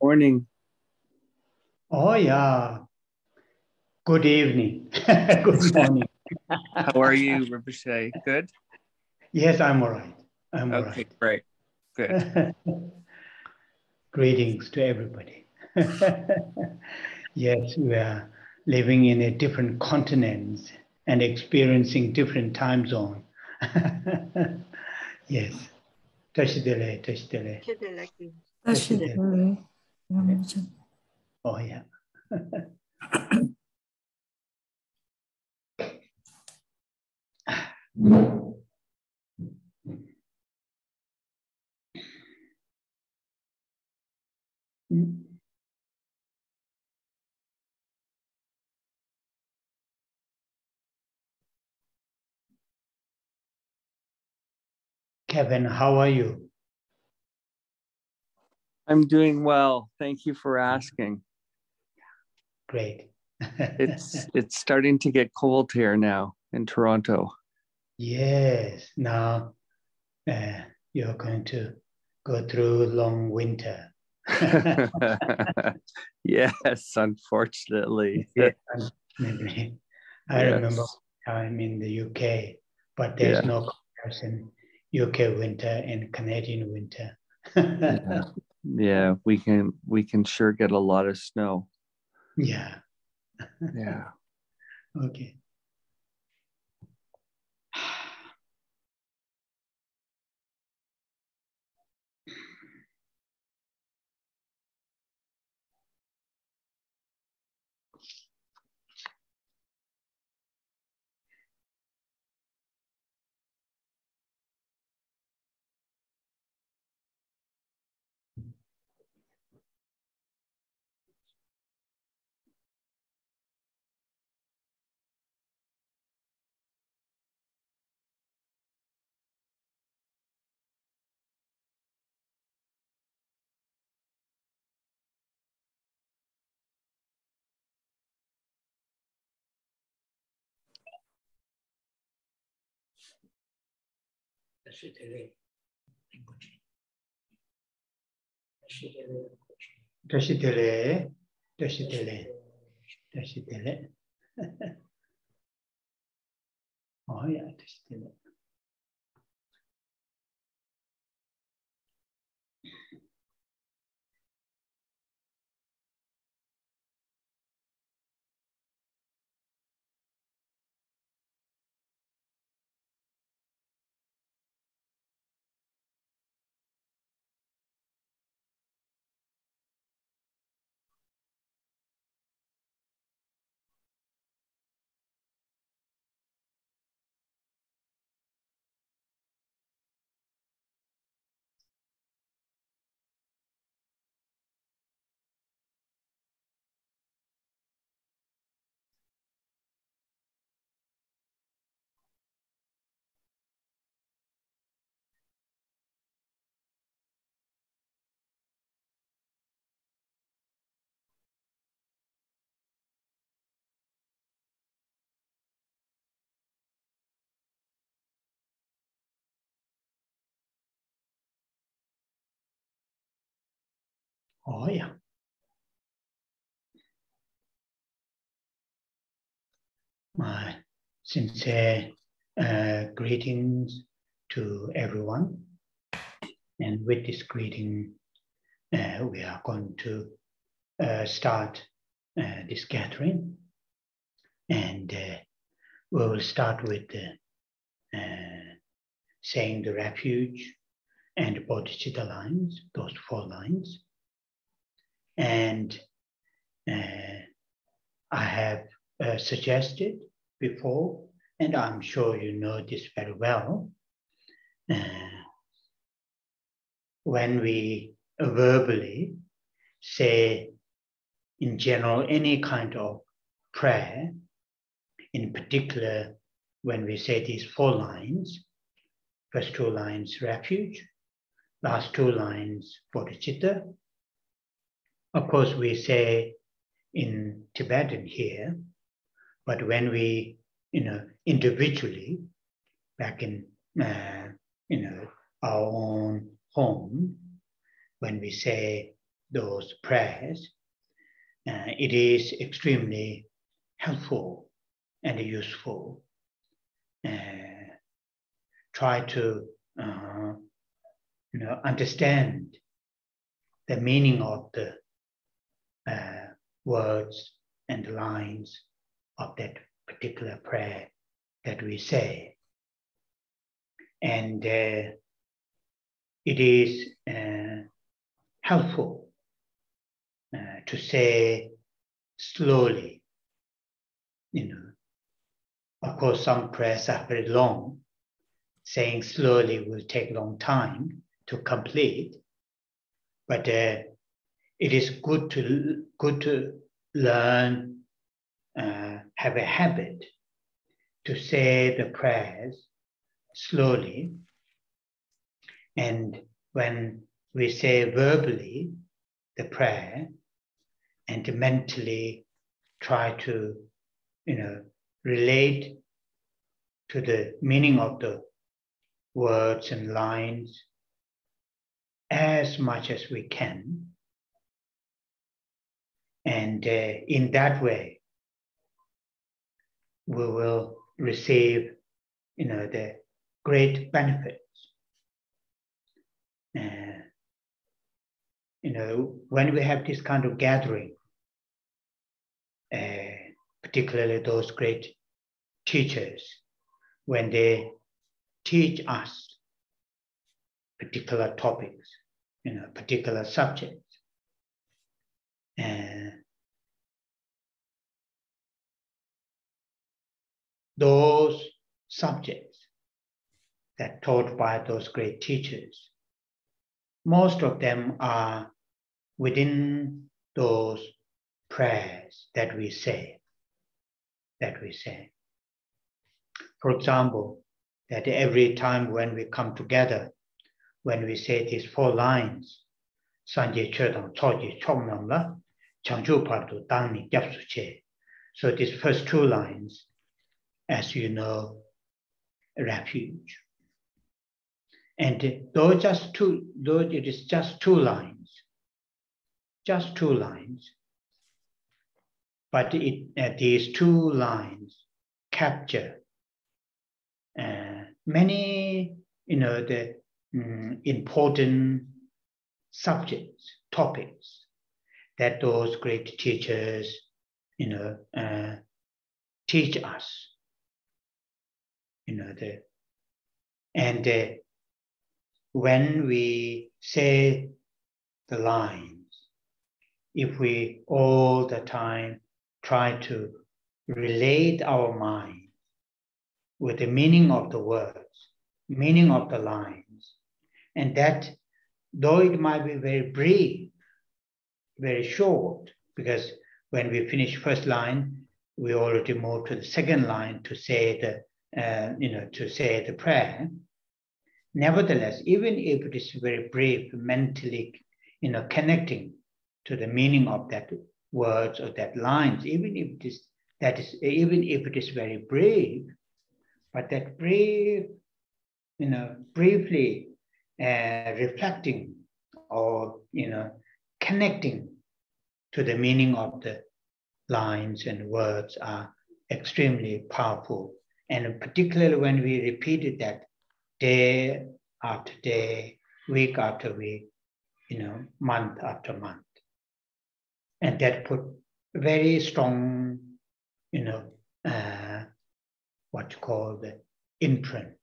morning. Oh, yeah. Good evening. Good morning. How are you, Rinpoche? Good? Yes, I'm all right. I'm all Okay, right. great. Good. Greetings to everybody. Yes, we are living in a different continents and experiencing different time zone. Yes. Tashidele, tashidele. Tashidele. Oh, yeah. Kevin, how are you? I'm doing well. Thank you for asking. Great. It's starting to get cold here now in Toronto. Yes. Now you're going to go through long winter. Yes, unfortunately. Yeah, maybe. I remember time in the UK, but there's no comparison. UK winter and Canadian winter. Yeah, we can sure get a lot of snow. Yeah. Yeah. Okay. Tashidele. Oh yeah, tashidele. Oh yeah. My sincere greetings to everyone. And with this greeting, we are going to start this gathering. And we will start with saying the refuge and bodhicitta lines, those 4 lines. And I have suggested before, and I'm sure you know this very well, when we verbally say in general any kind of prayer, in particular when we say these 4 lines, first 2 lines refuge, last 2 lines bodhicitta. Of course we say in Tibetan here, but when we, individually, back in, our own home, when we say those prayers, it is extremely helpful and useful. Try to understand the meaning of the words and lines of that particular prayer that we say. And it is helpful to say slowly. Of course, some prayers are very long. Saying slowly will take a long time to complete, but it is good to learn, have a habit to say the prayers slowly. And when we say verbally the prayer and mentally try to, relate to the meaning of the words and lines as much as we can. And in that way, we will receive, the great benefits. When we have this kind of gathering, particularly those great teachers, when they teach us particular topics, particular subjects, those subjects that taught by those great teachers, most of them are within those prayers that we say. For example, that every time when we come together, when we say these 4 lines, Sanje Chodang Choji Chomnamla, Changju Partu Dangni Gyapsuche. So these first 2 lines, as you know, refuge. And though it is just 2 lines, but these 2 lines capture many, the important subjects, topics that those great teachers, teach us. When we say the lines, if we all the time try to relate our mind with the meaning of the words, meaning of the lines, and that, though it might be very brief, very short, because when we finish first line, we already move to the second line to say the prayer. Nevertheless, even if it is very brief, mentally, connecting to the meaning of that words or that lines, even if it is very brief, but that brief, briefly reflecting or connecting to the meaning of the lines and words are extremely powerful. And particularly when we repeated that day after day, week after week, month after month. And that put very strong, what you call the imprint.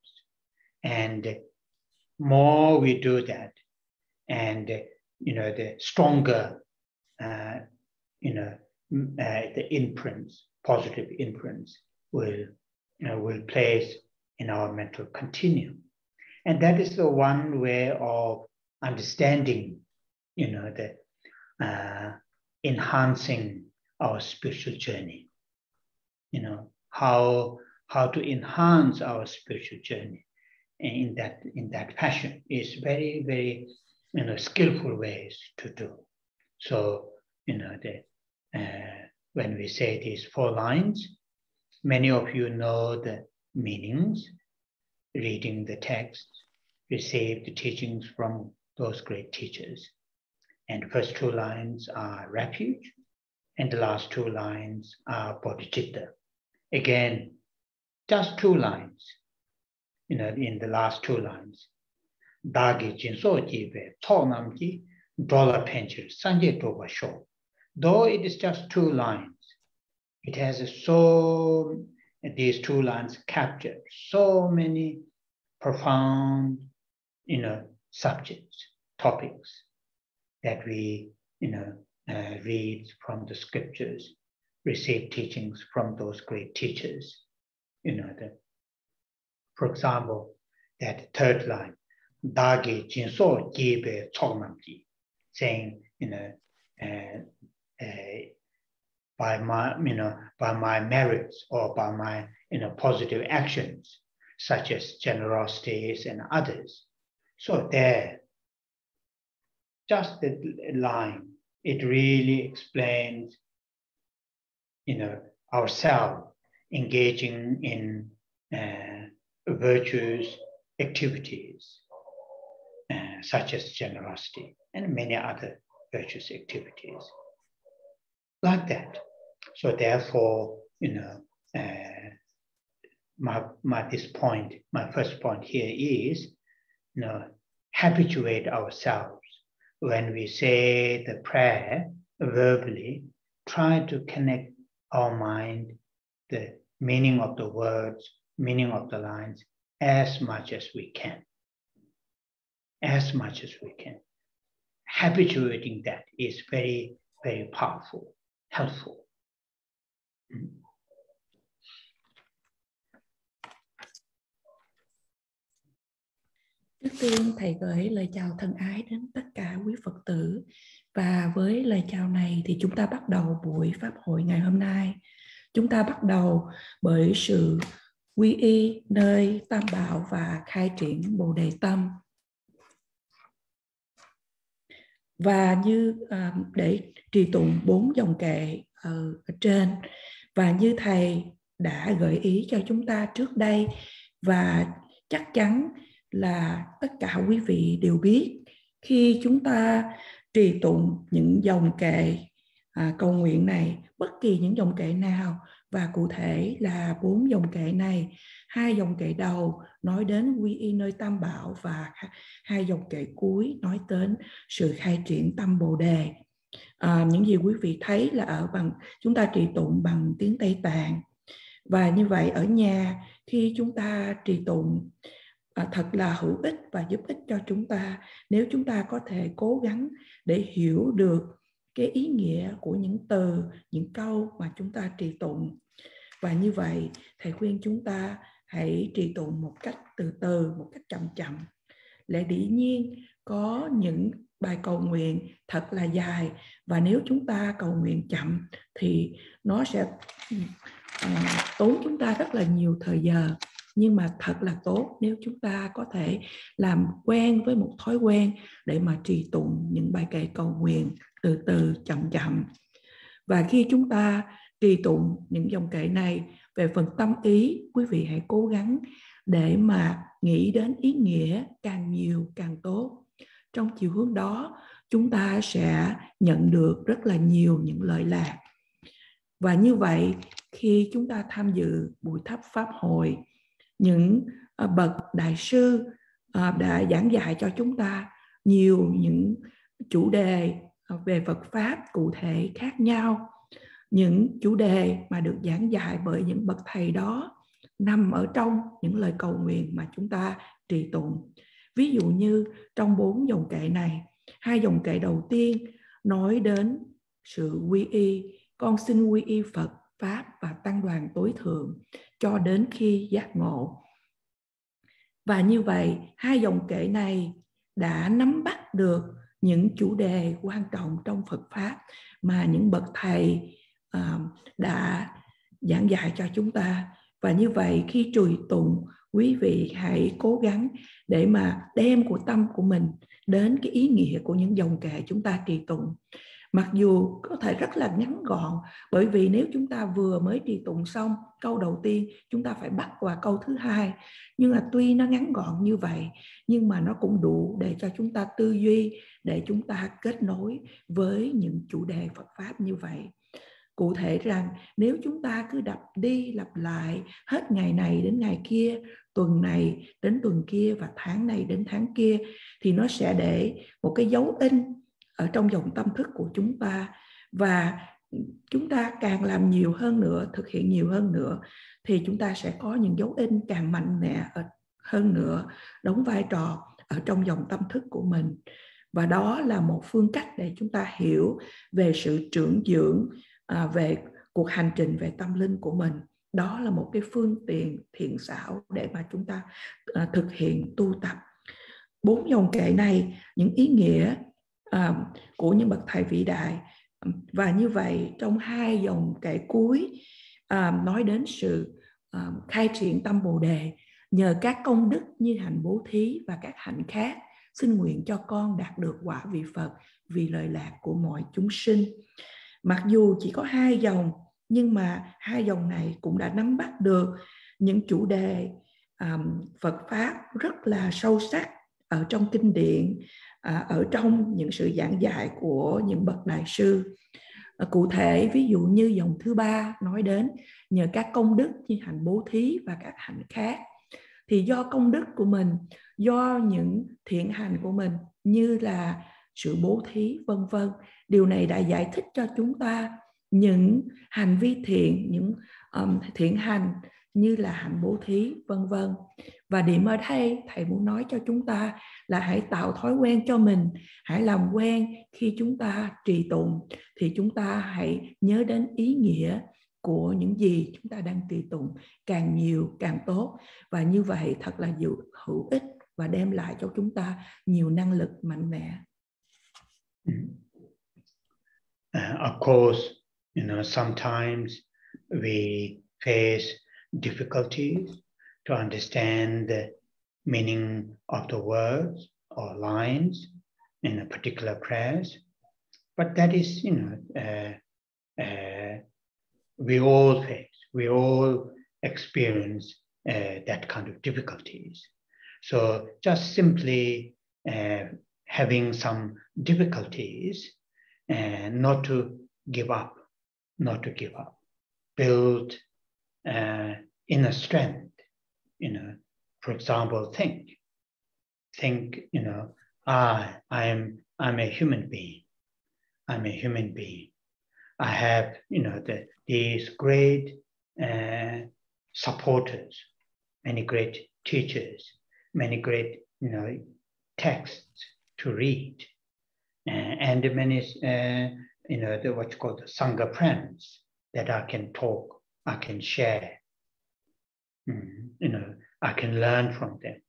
And more we do that, and the stronger, the imprints, positive imprints will place in our mental continuum. And that is the one way of understanding, the enhancing our spiritual journey. How to enhance our spiritual journey in that fashion is very, very skillful ways to do. So when we say these 4 lines, many of you know the meanings, reading the text, receive the teachings from those great teachers. And the first two lines are refuge, and the last two lines are bodhicitta. Again, just two lines, in the last two lines. Dagi jinso jibe, tonamji, dollar pencher, sanje toba show. Though it is just two lines, it has these two lines capture so many profound, subjects, topics that we, read from the scriptures, receive teachings from those great teachers. For example, that third line, Dagi jinso jibe choknamji, saying, by my merits or by my positive actions, such as generosities and others. So there, just the line, it really explains, ourselves engaging in virtuous activities, such as generosity and many other virtuous activities. Like that. So therefore, my first point here is, habituate ourselves when we say the prayer verbally, try to connect our mind, the meaning of the words, meaning of the lines, as much as we can. As much as we can. Habituating that is very, very powerful. Helpful. Trước tiên thầy gửi lời chào thân ái đến tất cả quý Phật tử. Và với lời chào này thì chúng ta bắt đầu buổi Pháp hội ngày hôm nay. Chúng ta bắt đầu bởi sự quy y nơi Tam Bảo và khai triển Bồ Đề Tâm. Và như để trì tụng 4 dòng kệ ở trên, và như thầy đã gợi ý cho chúng ta trước đây, và chắc chắn là tất cả quý vị đều biết, khi chúng ta trì tụng những dòng kệ cầu nguyện này, bất kỳ những dòng kệ nào, và cụ thể là 4 dòng kệ này, 2 dòng kệ đầu nói đến quy y nơi Tam Bảo và 2 dòng kệ cuối nói đến sự khai triển tâm Bồ Đề. Những gì quý vị thấy là chúng ta trì tụng bằng tiếng Tây Tạng, và như vậy ở nhà khi chúng ta trì tụng thật là hữu ích và giúp ích cho chúng ta nếu chúng ta có thể cố gắng để hiểu được cái ý nghĩa của những từ, những câu mà chúng ta trì tụng. Và như vậy thầy khuyên chúng ta hãy trì tụng một cách từ từ, một cách chậm chậm. Lẽ dĩ nhiên có những bài cầu nguyện thật là dài, và nếu chúng ta cầu nguyện chậm thì nó sẽ tốn chúng ta rất là nhiều thời giờ. Nhưng mà thật là tốt nếu chúng ta có thể làm quen với một thói quen để mà trì tụng những bài kệ cầu nguyện từ từ, chậm chậm. Và khi chúng ta trì tụng những dòng kệ này, về phần tâm ý, quý vị hãy cố gắng để mà nghĩ đến ý nghĩa càng nhiều càng tốt. Trong chiều hướng đó, chúng ta sẽ nhận được rất là nhiều những lợi lạc. Và như vậy, khi chúng ta tham dự buổi thắp Pháp hội, những bậc đại sư đã giảng dạy cho chúng ta nhiều những chủ đề về Phật Pháp cụ thể khác nhau. Những chủ đề mà được giảng dạy bởi những bậc thầy đó nằm ở trong những lời cầu nguyện mà chúng ta trì tụng. Ví dụ như trong 4 dòng kệ này, 2 dòng kệ đầu tiên nói đến sự quy y, con xin quy y Phật, Pháp và Tăng đoàn tối thượng cho đến khi giác ngộ. Và như vậy, 2 dòng kệ này đã nắm bắt được những chủ đề quan trọng trong Phật Pháp mà những bậc thầy đã giảng dạy cho chúng ta. Và như vậy, khi trì tụng, quý vị hãy cố gắng để mà đem của tâm của mình đến cái ý nghĩa của những dòng kệ chúng ta trì tụng. Mặc dù có thể rất là ngắn gọn, bởi vì nếu chúng ta vừa mới trì tụng xong câu đầu tiên, chúng ta phải bắt vào câu thứ hai. Nhưng mà tuy nó ngắn gọn như vậy, nhưng mà nó cũng đủ để cho chúng ta tư duy, để chúng ta kết nối với những chủ đề Phật Pháp như vậy. Cụ thể rằng nếu chúng ta cứ lặp đi lặp lại hết ngày này đến ngày kia, tuần này đến tuần kia và tháng này đến tháng kia, thì nó sẽ để một cái dấu in ở trong dòng tâm thức của chúng ta. Và chúng ta càng làm nhiều hơn nữa, thực hiện nhiều hơn nữa, thì chúng ta sẽ có những dấu in càng mạnh mẽ hơn nữa, đóng vai trò ở trong dòng tâm thức của mình. Và đó là một phương cách để chúng ta hiểu về sự trưởng dưỡng, về cuộc hành trình về tâm linh của mình. Đó là một cái phương tiện thiện xảo để mà chúng ta thực hiện tu tập. 4 dòng kệ này, những ý nghĩa của những bậc thầy vĩ đại. Và như vậy trong 2 dòng kệ cuối nói đến sự khai triển tâm Bồ Đề nhờ các công đức như hạnh bố thí và các hạnh khác, xin nguyện cho con đạt được quả vị Phật vì lợi lạc của mọi chúng sinh. Mặc dù chỉ có 2 dòng, nhưng mà 2 dòng này cũng đã nắm bắt được những chủ đề Phật Pháp rất là sâu sắc ở trong kinh điển, ở trong những sự giảng dạy của những bậc đại sư. Cụ thể, ví dụ như dòng thứ 3 nói đến nhờ các công đức như hạnh bố thí và các hạnh khác. Thì do công đức của mình, do những thiện hành của mình như là sự bố thí vân vân, điều này đã giải thích cho chúng ta những hành vi thiện, những thiện hành như là hạnh bố thí vân vân. Và điểm ở đây thầy muốn nói cho chúng ta là hãy tạo thói quen cho mình, hãy làm quen khi chúng ta trì tụng thì chúng ta hãy nhớ đến ý nghĩa của những gì chúng ta đang trì tụng, càng nhiều càng tốt. Và như vậy thật là hữu ích và đem lại cho chúng ta nhiều năng lực mạnh mẽ. Of course, sometimes we face difficulties to understand the meaning of the words or lines in a particular prayers, but that is, we all face, we all experience that kind of difficulties. So just simply having some difficulties, not to give up, build inner strength. For example, think. I'm a human being. I'm a human being. I have, these great supporters, many great teachers, many great, texts to read, and many, what you call the Sangha friends that I can talk, I can share, I can learn from them.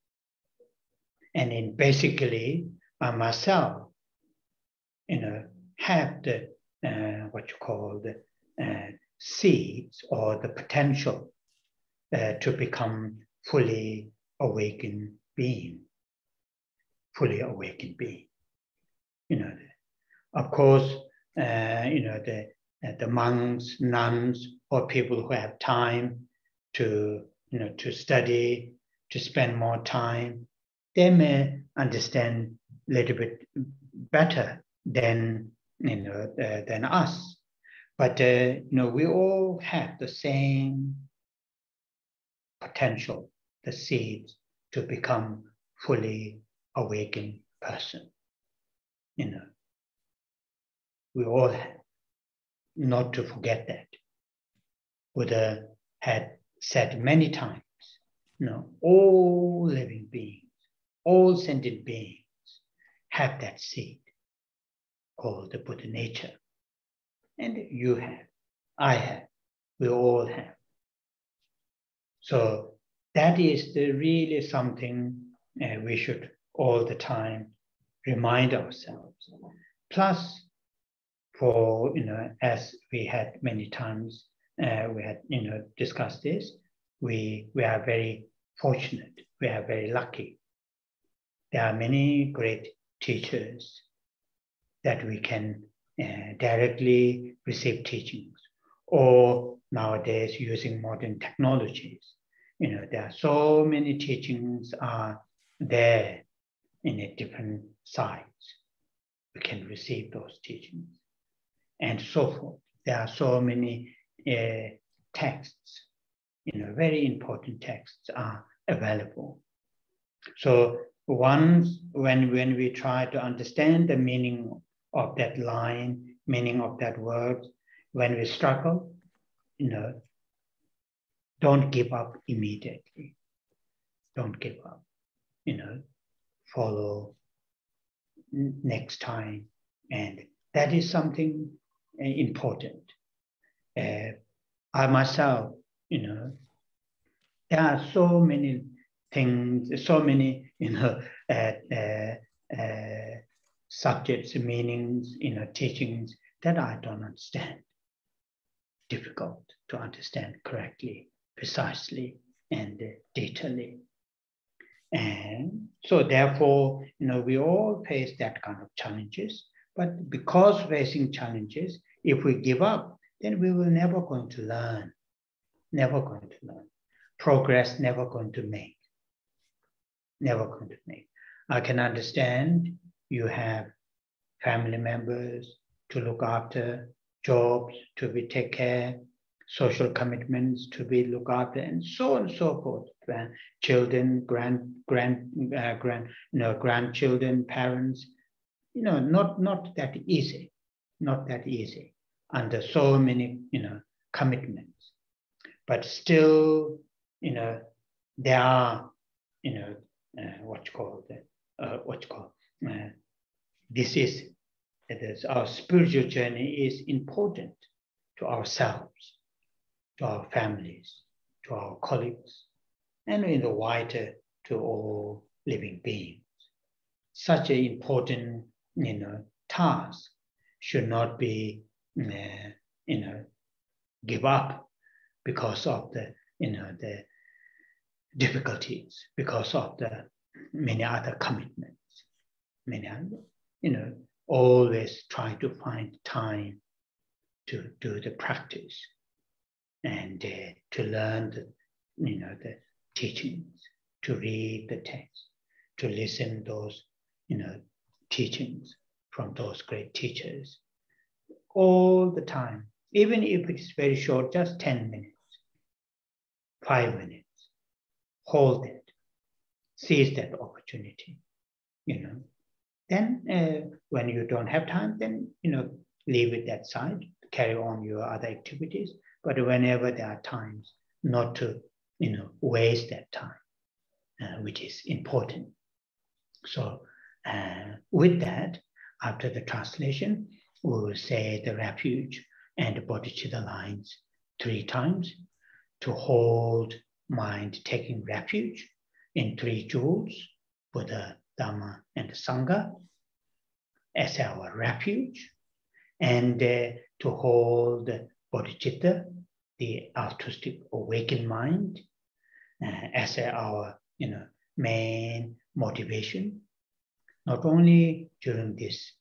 And then basically, I myself, have the, what you call the seeds or the potential to become fully awakened being. Of course, the monks, nuns, or people who have time to, to study, to spend more time, they may understand a little bit better than us. But we all have the same potential, the seeds to become fully awakened person. We all have. Not to forget that. Buddha had said many times, all living beings, all sentient beings have that seed called the Buddha nature. And you have, I have, we all have. So that is really something we should all the time remind ourselves. Plus, for, as we had many times, we had, discussed this, we are very fortunate, we are very lucky. There are many great teachers that we can directly receive teachings, or nowadays using modern technologies. There are so many teachings are there in a different sites. We can receive those teachings and so forth. There are so many texts, very important texts are available. So once when we try to understand the meaning of that line, meaning of that word, when we struggle, don't give up immediately. Don't give up. Follow next time, and that is something important. I myself, there are so many things, so many, subjects, meanings, teachings that I don't understand. Difficult to understand correctly, precisely, and detailedly. And so therefore, we all face that kind of challenges. But because facing challenges, if we give up, then we will never going to learn. Never going to learn. Progress never going to make. Never going to make. I can understand you have family members to look after, jobs to be take care, social commitments to be looked after, and so on and so forth. Children, grandchildren, parents. Not that easy. Not that easy under so many commitments. But still, there are our spiritual journey is important to ourselves, to our families, to our colleagues, and in the wider to all living beings. Such an important task should not be give up because of the difficulties, because of the many other commitments. Always try to find time to do the practice and to learn the teachings, to read the text, to listen those teachings from those great teachers all the time, even if it's very short, just 10 minutes, 5 minutes. Hold it, seize that opportunity, Then when you don't have time, then, leave it that side, carry on your other activities. But whenever there are times, not to, waste that time, which is important. So with that, after the translation, we will say the refuge and the bodhicitta lines 3 times to hold mind taking refuge in 3 jewels, Buddha, Dharma, and Sangha, as our refuge, and to hold bodhicitta, the altruistic awakened mind, as our main motivation, not only during this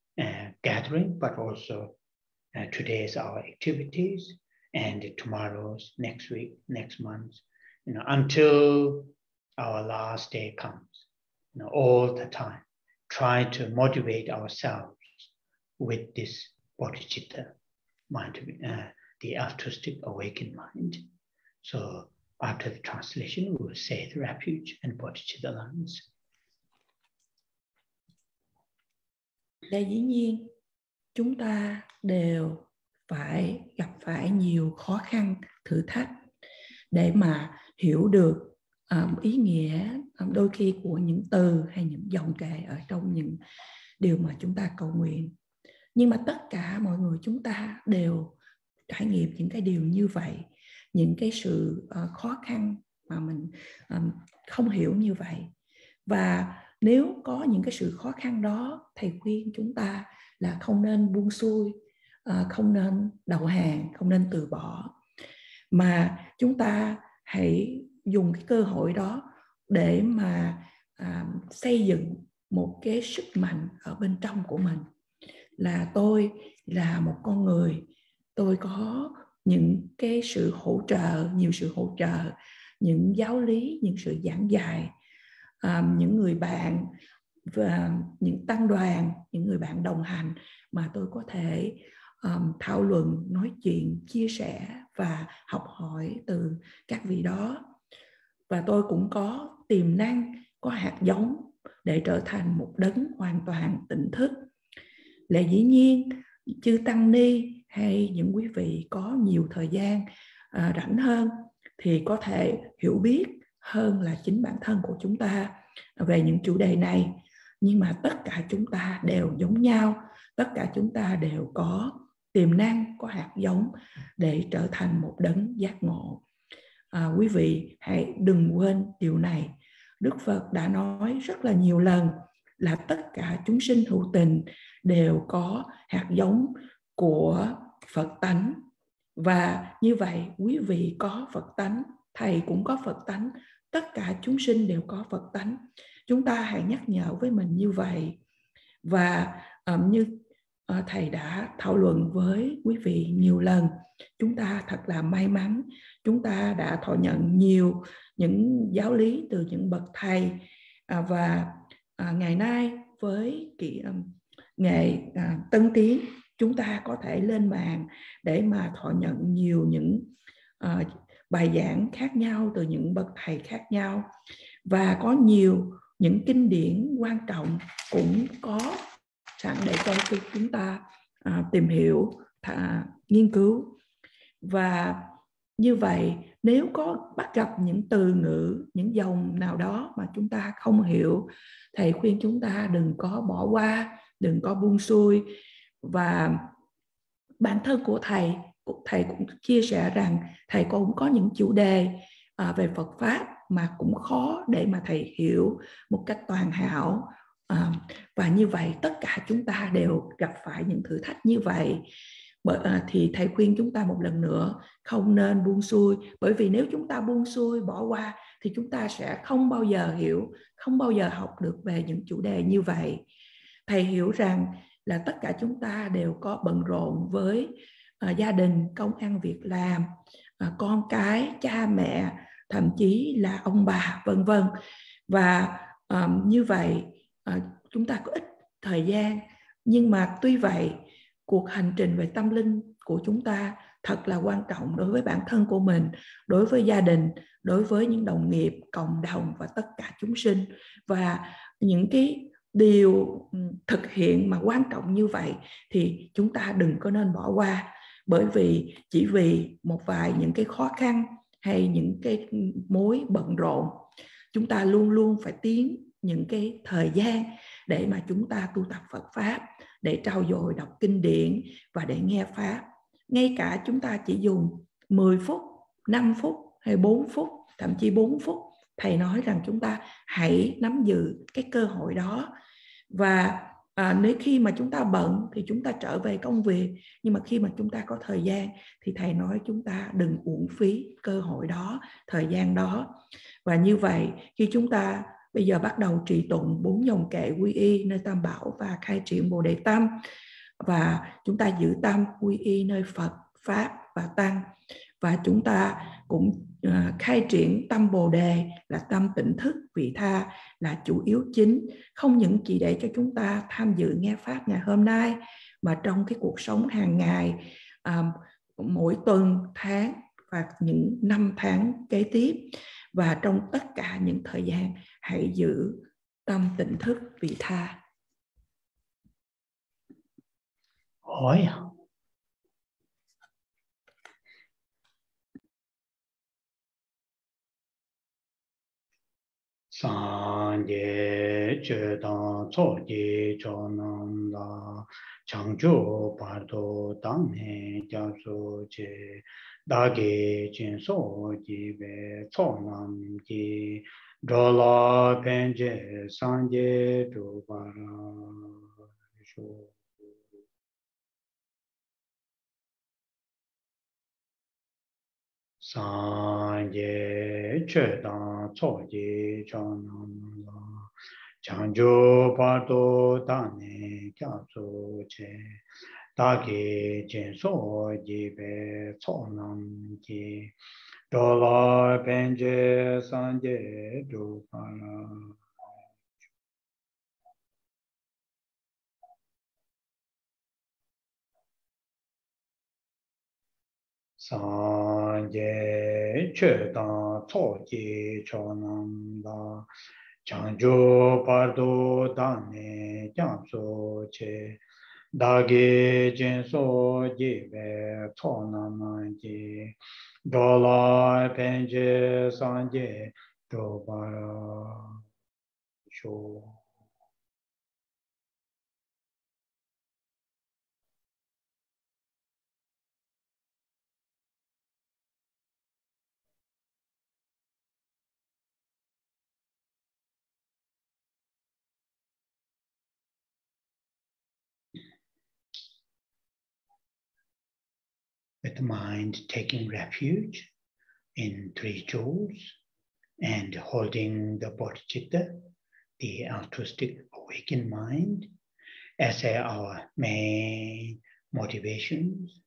gathering, but also today's our activities, and tomorrow's, next week, next month, until our last day comes. All the time, try to motivate ourselves with this bodhicitta mind, the altruistic awakened mind. So after the translation, we will say the refuge and bodhicitta lines. Dĩ nhiên, chúng ta đều gặp phải nhiều khó khăn, thử thách để mà hiểu được ý nghĩa đôi khi của những từ hay những dòng kệ ở trong những điều mà chúng ta cầu nguyện. Nhưng mà tất cả mọi người chúng ta đều trải nghiệm những cái điều như vậy, những cái sự khó khăn mà mình không hiểu như vậy. Và nếu có những cái sự khó khăn đó, thầy khuyên chúng ta là không nên buông xuôi, không nên đầu hàng, không nên từ bỏ, mà chúng ta hãy dùng cái cơ hội đó để mà xây dựng một cái sức mạnh ở bên trong của mình. là tôi là một con người, tôi có những cái sự hỗ trợ, nhiều sự hỗ trợ, những giáo lý, những sự giảng dạy, những người bạn và những tăng đoàn, những người bạn đồng hành mà tôi có thể thảo luận, nói chuyện, chia sẻ và học hỏi từ các vị đó. Và tôi cũng có tiềm năng, có hạt giống để trở thành một đấng hoàn toàn tỉnh thức. Lẽ dĩ nhiên, chư tăng ni hay những quý vị có nhiều thời gian rảnh hơn thì có thể hiểu biết hơn là chính bản thân của chúng ta về những chủ đề này. Nhưng mà tất cả chúng ta đều giống nhau, tất cả chúng ta đều có tiềm năng, có hạt giống để trở thành một đấng giác ngộ. Quý vị hãy đừng quên điều này. Đức Phật đã nói rất là nhiều lần là tất cả chúng sinh hữu tình đều có hạt giống của Phật tánh. Và như vậy quý vị có Phật tánh, thầy cũng có Phật tánh, tất cả chúng sinh đều có Phật tánh. Chúng ta hãy nhắc nhở với mình như vậy. Và như thầy đã thảo luận với quý vị nhiều lần, chúng ta thật là may mắn, chúng ta đã thọ nhận nhiều những giáo lý từ những bậc thầy. Và ngày nay với nghệ tân tiến, chúng ta có thể lên mạng để mà thọ nhận nhiều những bài giảng khác nhau từ những bậc thầy khác nhau. Và có nhiều những kinh điển quan trọng cũng có sẵn để cho chúng ta tìm hiểu, nghiên cứu. Và như vậy, nếu có bắt gặp những từ ngữ, những dòng nào đó mà chúng ta không hiểu, thầy khuyên chúng ta đừng có bỏ qua, đừng có buông xuôi. Và bản thân của thầy cũng chia sẻ rằng thầy cũng có những chủ đề về Phật Pháp mà cũng khó để mà thầy hiểu một cách toàn hảo. Và như vậy tất cả chúng ta đều gặp phải những thử thách như vậy. Thì thầy khuyên chúng ta một lần nữa không nên buông xuôi, bởi vì nếu chúng ta buông xuôi, bỏ qua thì chúng ta sẽ không bao giờ hiểu, không bao giờ học được về những chủ đề như vậy. Thầy hiểu rằng là tất cả chúng ta đều có bận rộn với gia đình, công ăn việc làm, con cái, cha mẹ, thậm chí là ông bà, vân vân. Và như vậy chúng ta có ít thời gian, nhưng mà tuy vậy cuộc hành trình về tâm linh của chúng ta thật là quan trọng đối với bản thân của mình, đối với gia đình, đối với những đồng nghiệp, cộng đồng và tất cả chúng sinh. Và những cái điều thực hiện mà quan trọng như vậy thì chúng ta đừng có nên bỏ qua, bởi vì chỉ vì một vài những cái khó khăn hay những cái mối bận rộn, chúng ta luôn luôn phải tiến những cái thời gian để mà chúng ta tu tập Phật Pháp, để trau dồi đọc kinh điển và để nghe Pháp. Ngay cả chúng ta chỉ dùng 10 phút, 5 phút hay 4 phút, thậm chí 4 phút, thầy nói rằng chúng ta hãy nắm giữ cái cơ hội đó. Và nếu khi mà chúng ta bận thì chúng ta trở về công việc, nhưng mà khi mà chúng ta có thời gian thì thầy nói chúng ta đừng uổng phí cơ hội đó, thời gian đó. Và như vậy khi chúng ta bây giờ bắt đầu trì tụng 4 dòng kệ quy y nơi Tam Bảo và khai triển Bồ Đề Tâm, và chúng ta giữ tâm quy y nơi Phật, Pháp và Tăng, và chúng ta cũng khai triển tâm Bồ Đề là tâm tỉnh thức vị tha là chủ yếu chính, không những chỉ để cho chúng ta tham dự nghe Pháp ngày hôm nay, mà trong cái cuộc sống hàng ngày, mỗi tuần, tháng và những năm tháng kế tiếp, và trong tất cả những thời gian hãy giữ tâm tỉnh thức vị tha. Hỏi à? Sanje chö dang cho ji cho nam la chang chu par do dang ne ja su che da ge chen so ji ve cho nam ji do la pen je sanje du par shu. Sanje chö dang cho ji cho nam la Chanjo Pardo Dane Kyaso Che Dagi Jinso Jibe Tsonam Ji Dola Benje Sanje Dupara Sanje Chedan Tsoji Chonam Da Chanjo Pardo Dane Kyaso Che Dagi Jinso Jibe Tsonam Ji Dola Benje Sanje Dupara Sho. With the mind taking refuge in three jewels and holding the bodhicitta, the altruistic awakened mind, as our main motivations.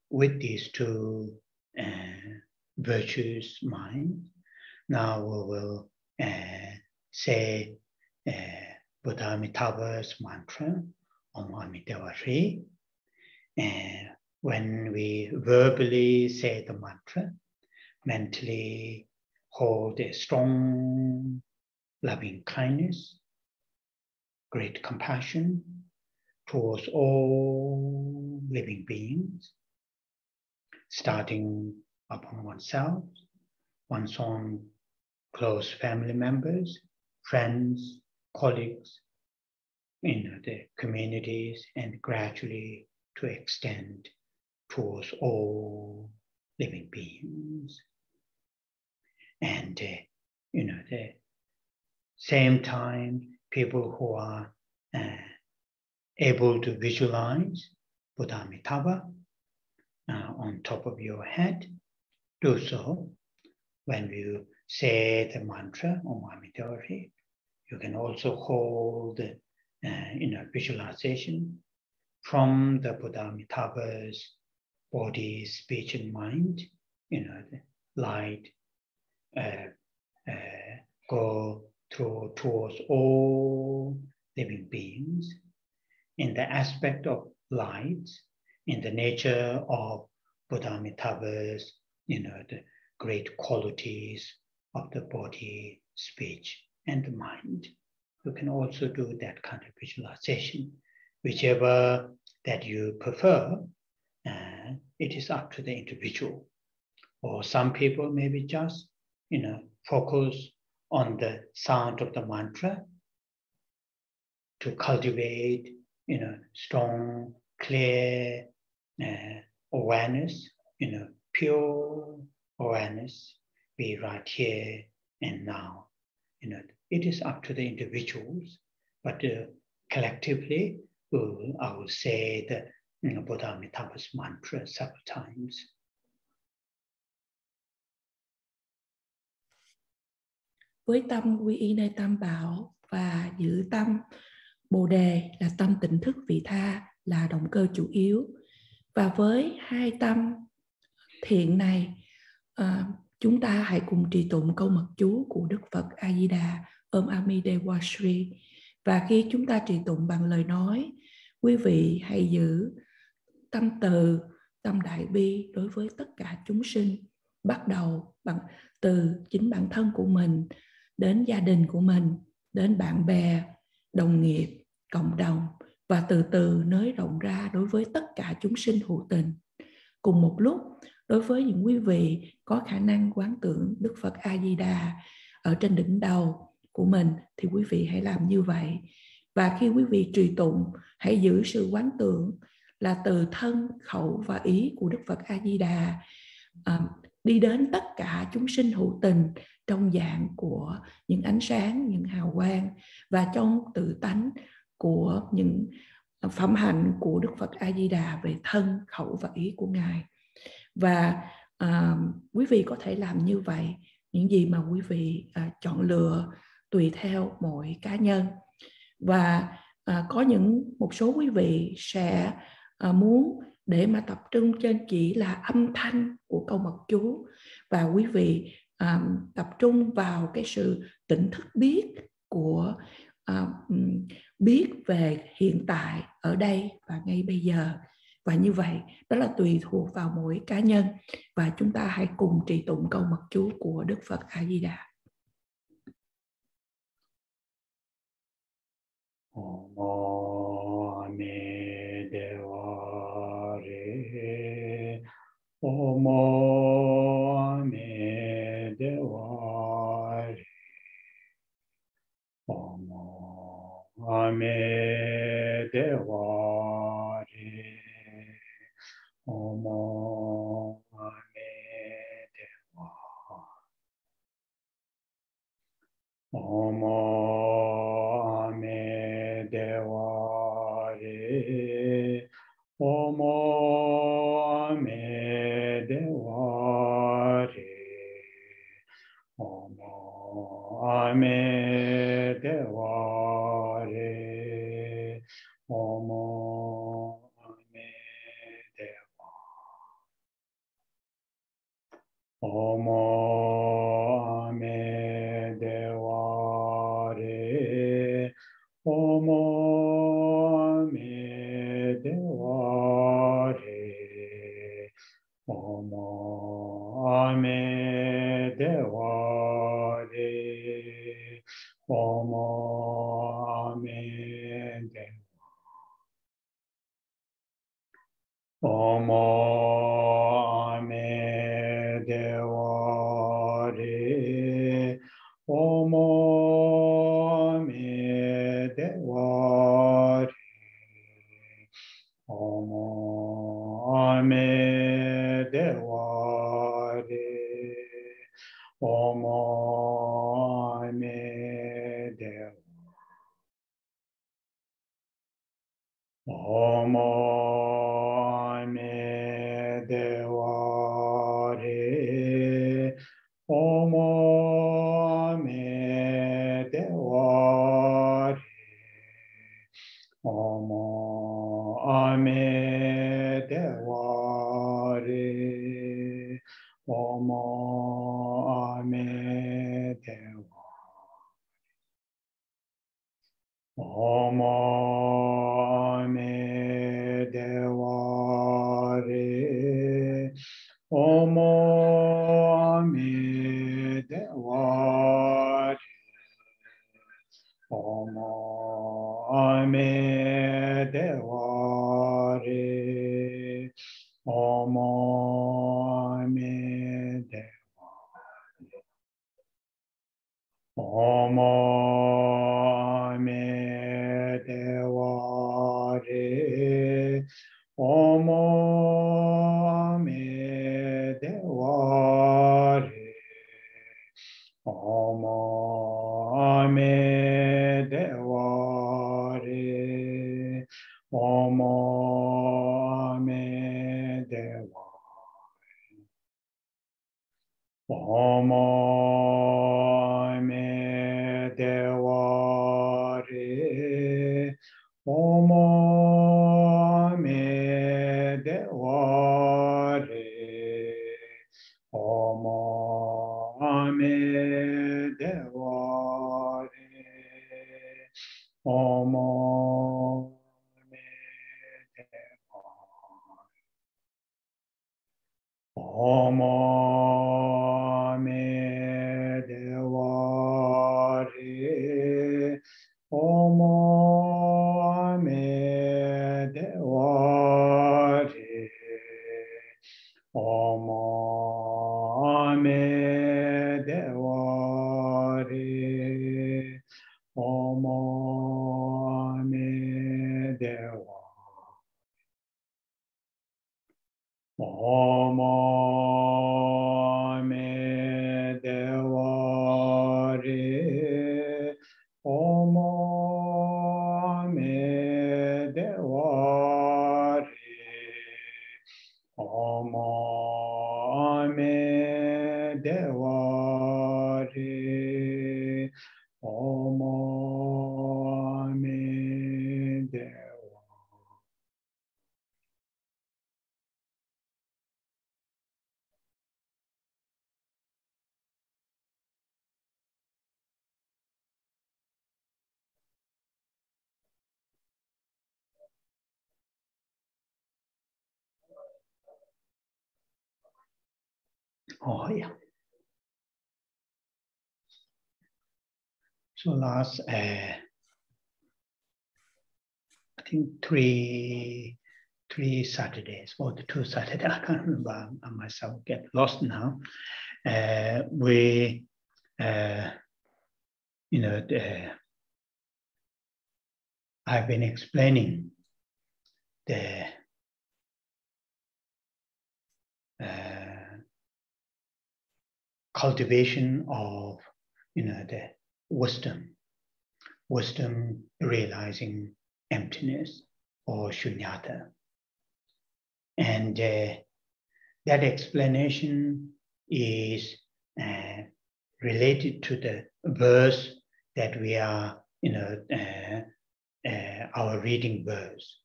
With these two virtuous minds, now we will say Buddha-Amitabha's mantra, Om Amitavari. When we verbally say the mantra, mentally hold a strong loving kindness, great compassion towards all living beings, starting upon oneself, one's own close family members, friends, colleagues, the communities, and gradually to extend towards all living beings. And, the same time, people who are able to visualize Buddha-Amitabha on top of your head, do so. When you say the mantra, Om Amitavari, you can also hold, visualization from the Buddha-Amitabha's body, speech, and mind, the light go towards all living beings in the aspect of light, in the nature of Buddha-Amitabha's, the great qualities of the body, speech, and the mind. You can also do that kind of visualization. Whichever that you prefer, it is up to the individual. Or some people maybe just, focus on the sound of the mantra to cultivate, strong, clear awareness, pure awareness, be right here and now. It is up to the individuals, but collectively, I will say the Buddha-Amitabha's mantra several times. Với tâm quy y nơi tam bảo và giữ tâm Bồ đề là tâm tỉnh thức vị tha là động cơ chủ yếu. Và với hai tâm thiện này, chúng ta hãy cùng trì tụng câu mật chú của Đức Phật A Di Đà, Om Amitavari Sri. Và khi chúng ta trì tụng bằng lời nói, quý vị hãy giữ tâm từ, tâm đại bi đối với tất cả chúng sinh, bắt đầu từ chính bản thân của mình, đến gia đình của mình, đến bạn bè, đồng nghiệp, cộng đồng, và từ từ nới rộng ra đối với tất cả chúng sinh hữu tình. Cùng một lúc, đối với những quý vị có khả năng quán tưởng Đức Phật A Di Đà ở trên đỉnh đầu của mình, thì quý vị hãy làm như vậy. Và khi quý vị trì tụng, hãy giữ sự quán tưởng là từ thân, khẩu và ý của Đức Phật A Di Đà đi đến tất cả chúng sinh hữu tình trong dạng của những ánh sáng, những hào quang, và trong tự tánh của những phẩm hạnh của Đức Phật A Di Đà về thân, khẩu và ý của Ngài. Và quý vị có thể làm như vậy, những gì mà quý vị chọn lựa tùy theo mỗi cá nhân. Và có một số quý vị sẽ muốn để mà tập trung trên chỉ là âm thanh của câu mật chú, và quý vị tập trung vào cái sự tỉnh thức biết của biết về hiện tại ở đây và ngay bây giờ. Và như vậy đó là tùy thuộc vào mỗi cá nhân. Và chúng ta hãy cùng trì tụng câu mật chú của Đức Phật A Di Đà. Omo Ame Dewa Re, Omo Ame Dewa Re, Omo Ame Dewa Re, Omo Ame Dewa, Omo Ame Dewa Re, Omo Ame Dewa Re, Omo Ame Dewa Re, Omo Ame Dewa, Omo Ame Dewa Re, Omo Ame Dewa Re, Omo Ame Dewa Re, Omo Ame Dewa, Omo Ame Dewa Re, Omo Ame Dewa Re, Omo Ame Dewa Re, Omo Ame Dewa, Omo Ame Dewa Re, Omo Ame Dewa Re, Omo Ame Dewa Re, Omo Ame Dewa, Omo Ame Dewa Re, Omo Ame Dewa Re, Omo Ame Dewa Re, Omo Ame Dewa, Omo Ame Dewa Re, Omo Ame Dewa Re, Omo Ame Dewa Re, Omo Ame Dewa, Omo Ame Dewa Re, Omo Ame Dewa Re, Omo Ame Dewa Re, Omo Ame Dewa, Omo Ame Dewa Re, Omo Ame Dewa Re, Omo Ame Dewa Re, Omo Ame Dewa, Omo Ame Dewa Re, Omo Ame Dewa Re, Omo Ame Dewa Re, Omo Oh, yeah. So last, I think three Saturdays, or the 2 Saturdays, I can't remember, I myself get lost now. We, I've been explaining the cultivation of, the wisdom realizing emptiness or shunyata. And that explanation is related to the verse that we are, our reading verse.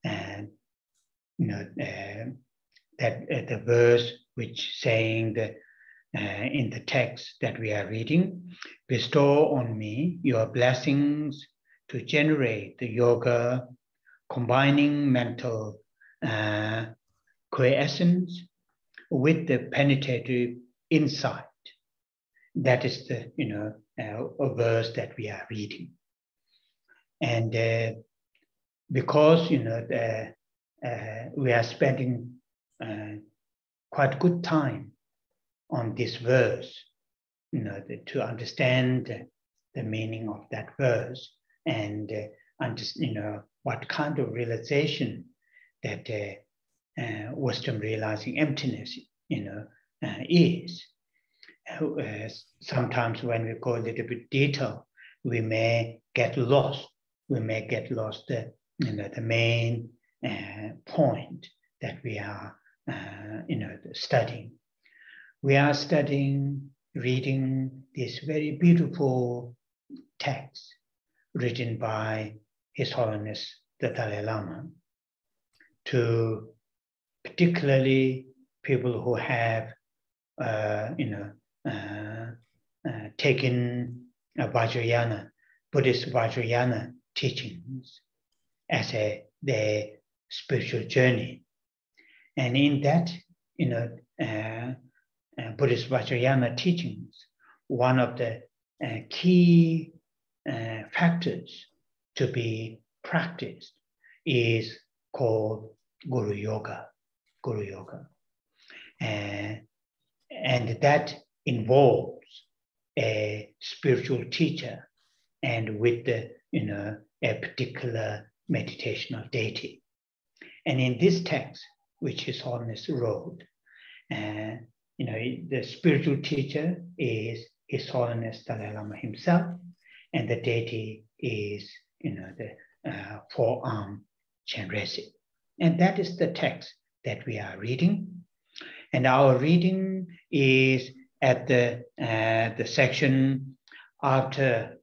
And, that the verse which saying that in the text that we are reading, bestow on me your blessings to generate the yoga, combining mental quiescence with the penetrative insight. That is the, a verse that we are reading. And because, we are spending quite good time on this verse, to understand the meaning of that verse and what kind of realization that wisdom realizing emptiness, is. Sometimes when we go a little bit detail, we may get lost. We may get lost the main point that we are, studying. We are reading this very beautiful text written by His Holiness the Dalai Lama to particularly people who have, taken Vajrayana, Buddhist Vajrayana teachings as their spiritual journey. And in that, Buddhist Vajrayana teachings, one of the key factors to be practiced is called Guru Yoga. And that involves a spiritual teacher and with the, a particular meditational deity. And in this text, which His Holiness wrote, the spiritual teacher is His Holiness Dalai Lama himself, and the deity is, the four-armed Chenrezig. And that is the text that we are reading. And our reading is at the section after,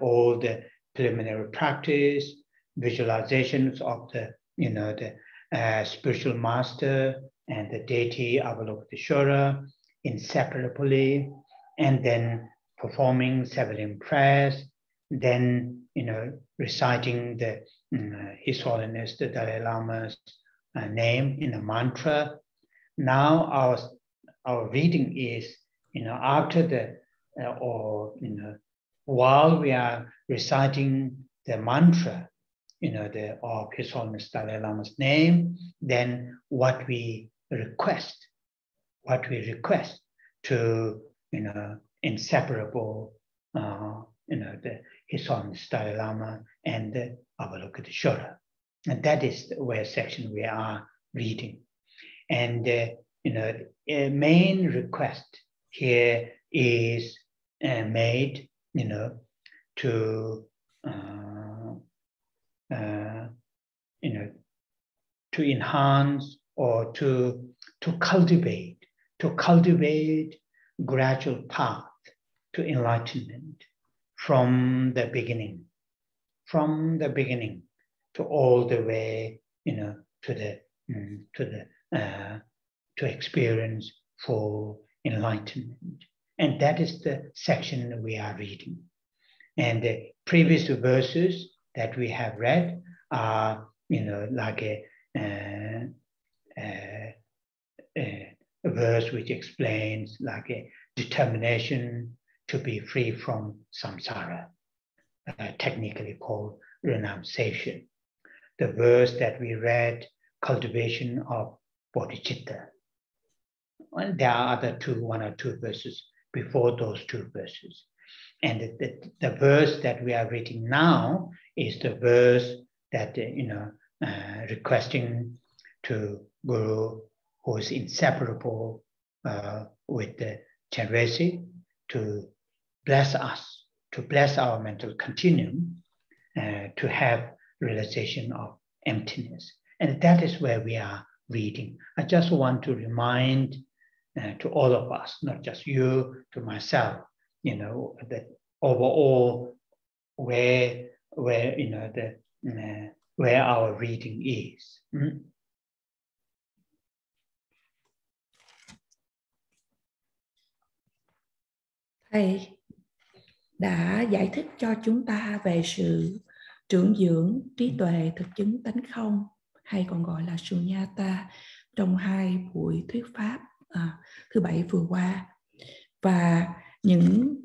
all the preliminary practice, visualizations of the, the spiritual master and the deity Avalokiteshvara inseparably, and then performing seven prayers, then, reciting the His Holiness the Dalai Lama's name in a mantra. Now our reading is, after the, while we are reciting the mantra, of His Holiness Dalai Lama's name, then what we request to, inseparable, the His Holiness Dalai Lama and the Avalokiteshvara. And that is where section we are reading. And, a main request here is made, to, to enhance or to cultivate gradual path to enlightenment from the beginning to all the way, to experience full enlightenment. And that is the section we are reading. And the previous verses that we have read are, like a verse which explains like a determination to be free from samsara, technically called renunciation. The verse that we read, cultivation of bodhicitta. Well, there are one or two verses before those two verses. And the verse that we are reading now is the verse that, requesting to Guru, who is inseparable with the Tsering, to bless us, to bless our mental continuum, to have realization of emptiness. And that is where we are reading. I just want to remind to all of us, not just you, to myself, that overall where our reading is. Thầy đã giải thích cho chúng ta về sự trưởng dưỡng trí tuệ thực chứng tánh không, hay còn gọi là sunyata, trong 2 buổi thuyết pháp thứ 7 vừa qua. Và những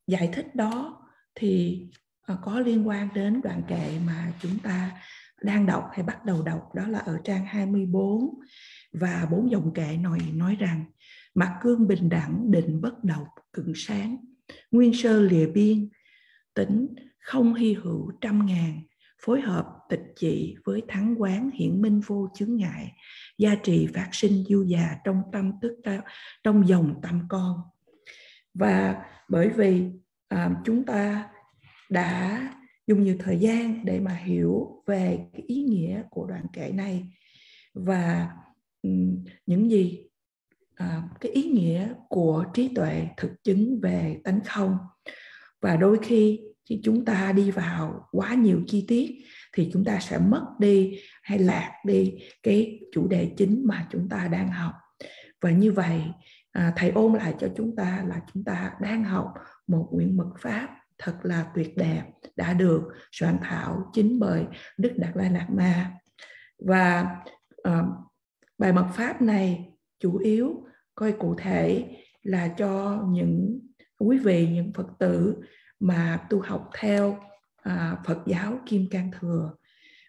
giải thích đó thì có liên quan đến đoạn kệ mà chúng ta đang đọc hay bắt đầu đọc, đó là ở trang 24 và 4 dòng kệ nói rằng: mặt cương bình đẳng, định bất động, cứng sáng, nguyên sơ lìa biên, tĩnh không hy hữu trăm ngàn, phối hợp tịch trị với thắng quán hiển minh vô chướng ngại, gia trì phát sinh du già trong tâm tức trong dòng tâm con. Và bởi vì chúng ta đã dùng nhiều thời gian để mà hiểu về cái ý nghĩa của đoạn kệ này và những gì cái ý nghĩa của trí tuệ thực chứng về tánh không. Và đôi khi chúng ta đi vào quá nhiều chi tiết thì chúng ta sẽ mất đi hay lạc đi cái chủ đề chính mà chúng ta đang học. Và như vậy thầy ôn lại cho chúng ta là chúng ta đang học một nguyện mật pháp thật là tuyệt đẹp, đã được soạn thảo chính bởi Đức Đạt Lai Lạt Ma. Và bài mật pháp này chủ yếu coi cụ thể là cho những quý vị, những Phật tử mà tu học theo Phật giáo Kim Cang Thừa.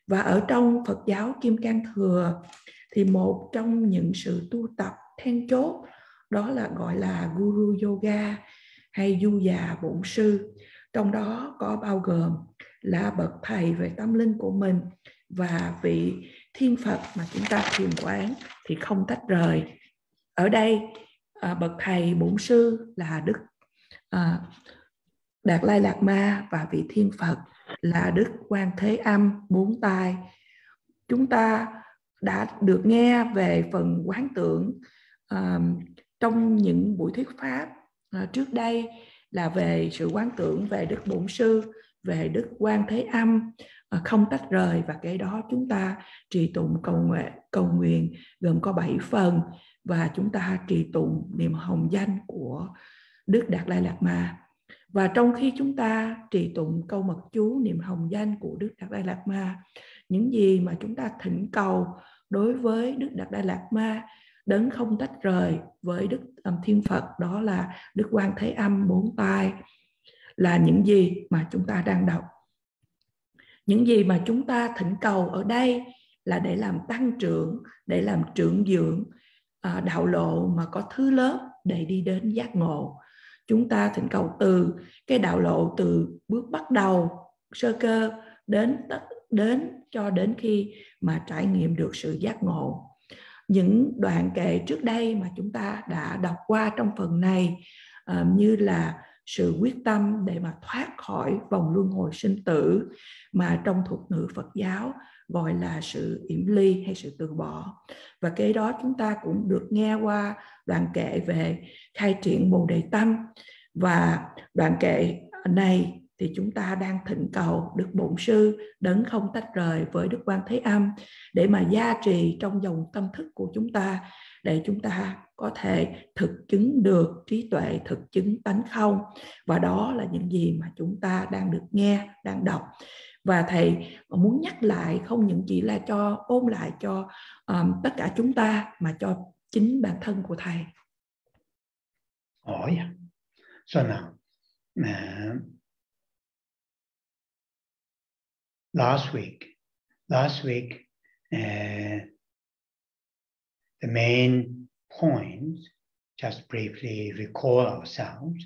Và ở trong Phật giáo Kim Cang Thừa thì một trong những sự tu tập then chốt đó là gọi là Guru Yoga hay du già bổn sư. Trong đó có bao gồm là bậc thầy về tâm linh của mình và vị thiên Phật mà chúng ta thiền quán thì không tách rời. Ở đây bậc thầy bổn sư là Đức Đạt Lai Lạt Ma và vị thiên Phật là Đức Quan Thế Âm bốn tai. Chúng ta đã được nghe về phần quán tưởng trong những buổi thuyết pháp trước đây là về sự quán tưởng về Đức Bổn Sư, về Đức Quan Thế Âm không tách rời, và cái đó chúng ta trì tụng cầu nguyện gồm có 7 phần, và chúng ta trì tụng niệm hồng danh của Đức Đạt Lai Lạt Ma. Và trong khi chúng ta trì tụng câu mật chú niệm hồng danh của Đức Đạt Lai Lạt Ma, những gì mà chúng ta thỉnh cầu đối với Đức Đạt Lai Lạt Ma đấng không tách rời, với Đức Thiên Phật đó là Đức Quan Thế Âm bốn tai, là những gì mà chúng ta đang đọc. Những gì mà chúng ta thỉnh cầu ở đây là để làm tăng trưởng, để làm trưởng dưỡng đạo lộ mà có thứ lớp để đi đến giác ngộ. Chúng ta thỉnh cầu từ cái đạo lộ từ bước bắt đầu sơ cơ đến cho đến khi mà trải nghiệm được sự giác ngộ. Những đoạn kệ trước đây mà chúng ta đã đọc qua trong phần này như là sự quyết tâm để mà thoát khỏi vòng luân hồi sinh tử mà trong thuật ngữ Phật giáo gọi là sự yểm ly hay sự từ bỏ. Và cái đó chúng ta cũng được nghe qua đoạn kệ về khai triển Bồ Đề Tâm. Và đoạn kệ này thì chúng ta đang thỉnh cầu Đức Bổn Sư đấng không tách rời với Đức Quan Thế Âm để mà gia trì trong dòng tâm thức của chúng ta, để chúng ta có thể thực chứng được trí tuệ, thực chứng tánh không. Và đó là những gì mà chúng ta đang được nghe, đang đọc. Và thầy muốn nhắc lại không những chỉ là cho ôn lại cho tất cả chúng ta, mà cho chính bản thân của thầy. Oh yeah. So now, last week, the main points, just briefly recall ourselves,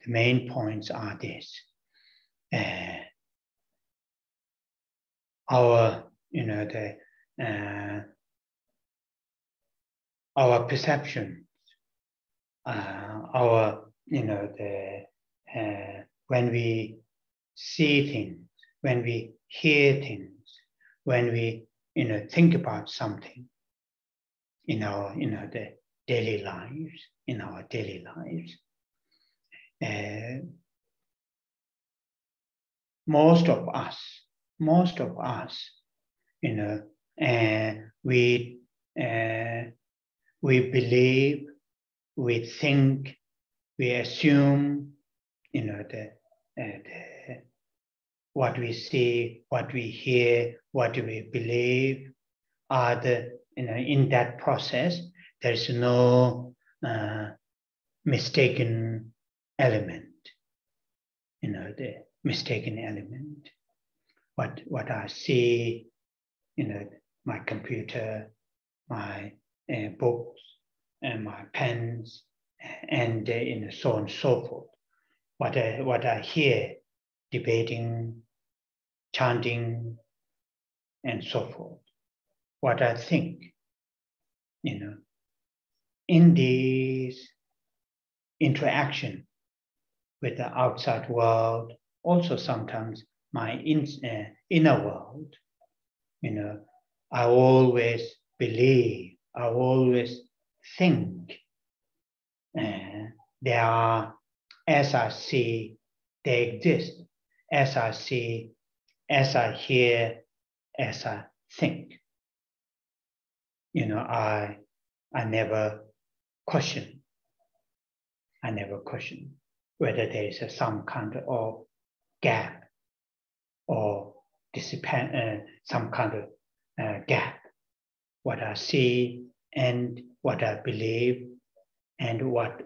the main points are this. Our perception, when we see things, when we hear things, when we think about something in our the daily lives, most of us, we believe, we think, we assume, what we see, what we hear, what we believe are in that process. There is no mistaken element. The mistaken element. What I see, my computer, my books, and my pens, and so on and so forth. What I hear, debating, chanting, and so forth. What I think, in this interaction with the outside world, also sometimes my inner world, I always believe, I always think they are, as I see, they exist, as I see, as I hear, as I think. I never question. Whether there is some kind of gap or some kind of gap. What I see and what I believe and what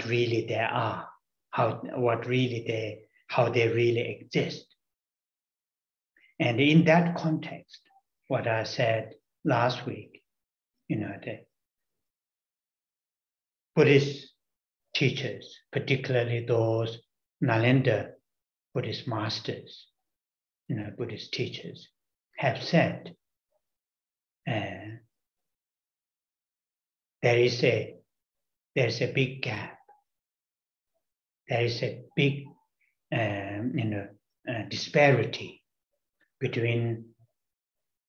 really they are, how they really exist. And in that context, what I said last week, the Buddhist teachers, particularly those Nalanda Buddhist masters, Buddhist teachers, have said there is a big gap. There is a big disparity between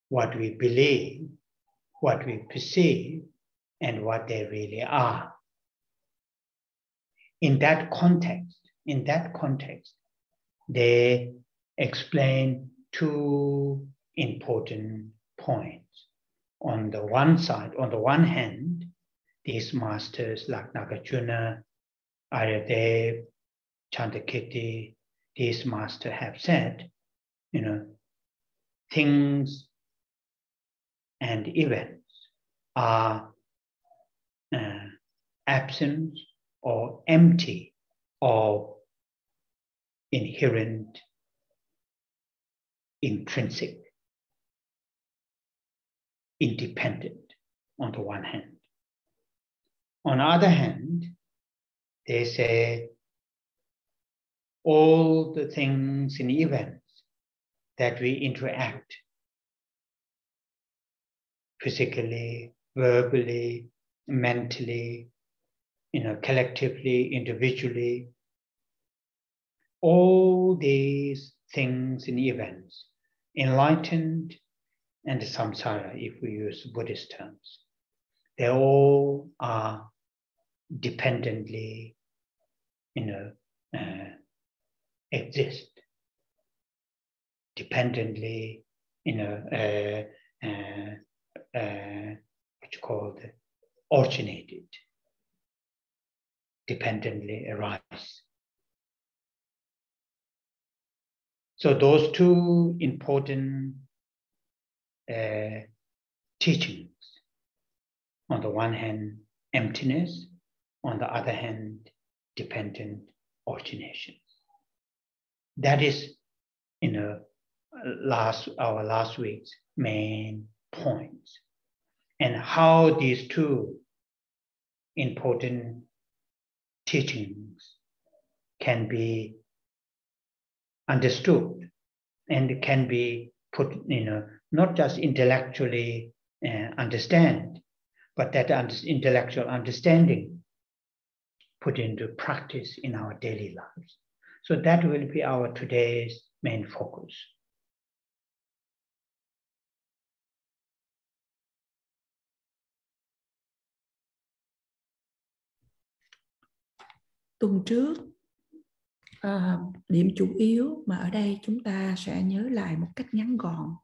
what we believe, what we perceive, and what they really are. In that context, they explain two important points. On the one hand, these masters like Nagarjuna, Aryadev, Chandakirti, these masters have said, things and events are absent or empty of inherent, intrinsic, independent, on the one hand. On the other hand, they say all the things and events that we interact physically, verbally, mentally, collectively, individually, all these things and events, enlightened and samsara, if we use Buddhist terms, they all are dependently, exist, dependently, originated, dependently arise. So those two important teachings on the one hand, emptiness, on the other hand, dependent origination. That is, our last week's main points, and how these two important teachings can be understood and can be put, not just intellectually understand, but that intellectual understanding put into practice in our daily lives. So that will be our today's main focus. Tuần trước, điểm chủ yếu mà ở đây chúng ta sẽ nhớ lại một cách ngắn gọn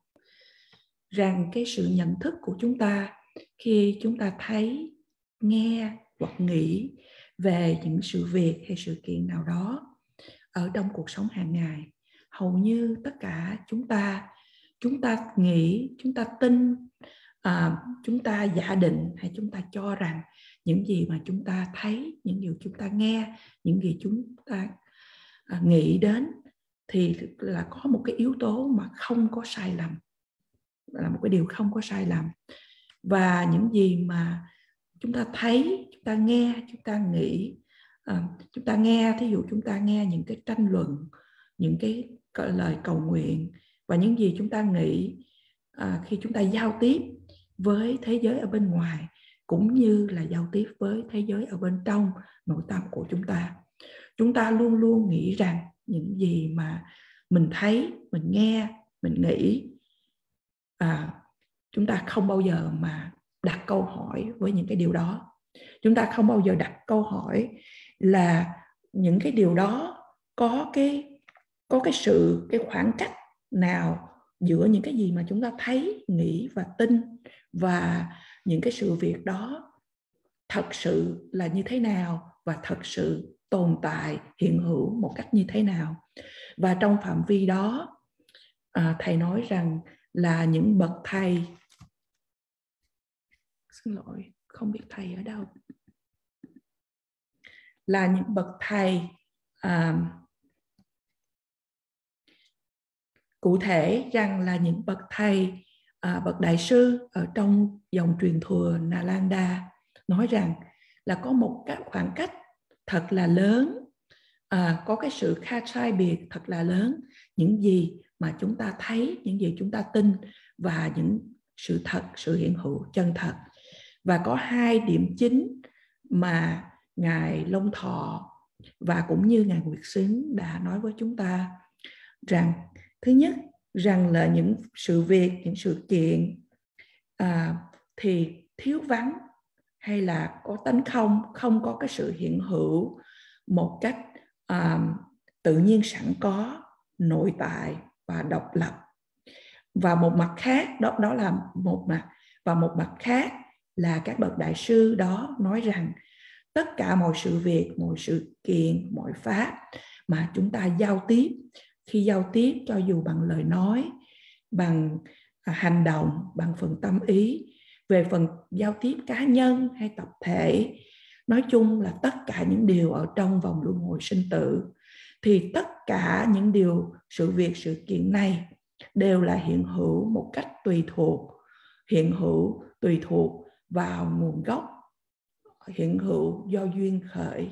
rằng cái sự nhận thức của chúng ta khi chúng ta thấy, nghe hoặc nghĩ về những sự việc hay sự kiện nào đó ở trong cuộc sống hàng ngày, hầu như tất cả chúng ta nghĩ, chúng ta tin, chúng ta giả định hay chúng ta cho rằng những gì mà chúng ta thấy, những gì chúng ta nghe, những gì chúng ta nghĩ đến thì là có một cái yếu tố mà không có sai lầm, là một cái điều không có sai lầm. Và những gì mà chúng ta thấy, chúng ta nghe, chúng ta nghĩ, chúng ta nghe, thí dụ chúng ta nghe những cái tranh luận, những cái lời cầu nguyện, và những gì chúng ta nghĩ khi chúng ta giao tiếp với thế giới ở bên ngoài, cũng như là giao tiếp với thế giới ở bên trong nội tâm của chúng ta. Chúng ta luôn luôn nghĩ rằng những gì mà mình thấy, mình nghe, mình nghĩ, chúng ta không bao giờ mà đặt câu hỏi với những cái điều đó. Chúng ta không bao giờ đặt câu hỏi là những cái điều đó có cái khoảng cách nào giữa những cái gì mà chúng ta thấy, nghĩ và tin, và những cái sự việc đó thật sự là như thế nào và thật sự tồn tại, hiện hữu một cách như thế nào. Và trong phạm vi đó, thầy nói rằng là những bậc thầy, xin lỗi, không biết thầy ở đâu, là những bậc thầy cụ thể rằng là những bậc thầy, bậc đại sư ở trong dòng truyền thừa Nalanda nói rằng là có một cái khoảng cách thật là lớn, có cái sự sai biệt thật là lớn, những gì mà chúng ta thấy, những gì chúng ta tin và những sự thật, sự hiện hữu chân thật. Và có hai điểm chính mà Ngài Long Thọ và cũng như Ngài Nguyệt Xứng đã nói với chúng ta rằng, thứ nhất, rằng là những sự việc, những sự kiện thì thiếu vắng hay là có tánh không có cái sự hiện hữu một cách tự nhiên sẵn có, nội tại và độc lập. Và một mặt khác, đó là một mặt, và một mặt khác là các bậc đại sư đó nói rằng tất cả mọi sự việc, mọi sự kiện, mọi pháp mà chúng ta giao tiếp, khi giao tiếp cho dù bằng lời nói, bằng hành động, bằng phần tâm ý, về phần giao tiếp cá nhân hay tập thể, nói chung là tất cả những điều ở trong vòng luân hồi sinh tử, thì tất cả những điều, sự việc, sự kiện này đều là hiện hữu một cách tùy thuộc, hiện hữu tùy thuộc vào nguồn gốc, hiện hữu do duyên khởi.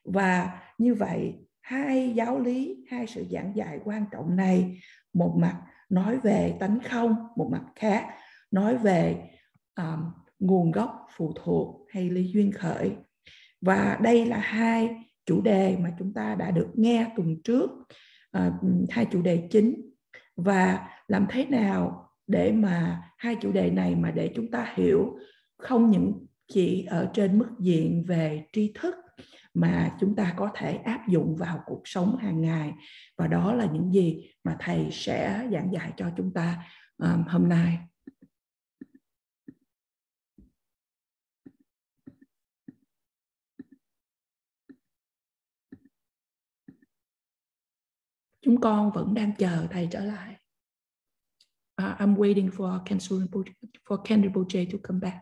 Và như vậy, hai giáo lý, hai sự giảng dạy quan trọng này, một mặt nói về tánh không, một mặt khác nói về nguồn gốc, phụ thuộc hay lý duyên khởi. Và đây là hai chủ đề mà chúng ta đã được nghe tuần trước, hai chủ đề chính. Và làm thế nào để mà hai chủ đề này mà để chúng ta hiểu không những chỉ ở trên mức diện về tri thức, mà chúng ta có thể áp dụng vào cuộc sống hàng ngày. Và đó là những gì mà thầy sẽ giảng dạy cho chúng ta hôm nay. Chúng con vẫn đang chờ thầy trở lại. I'm waiting for Khen Rinpoche to come back.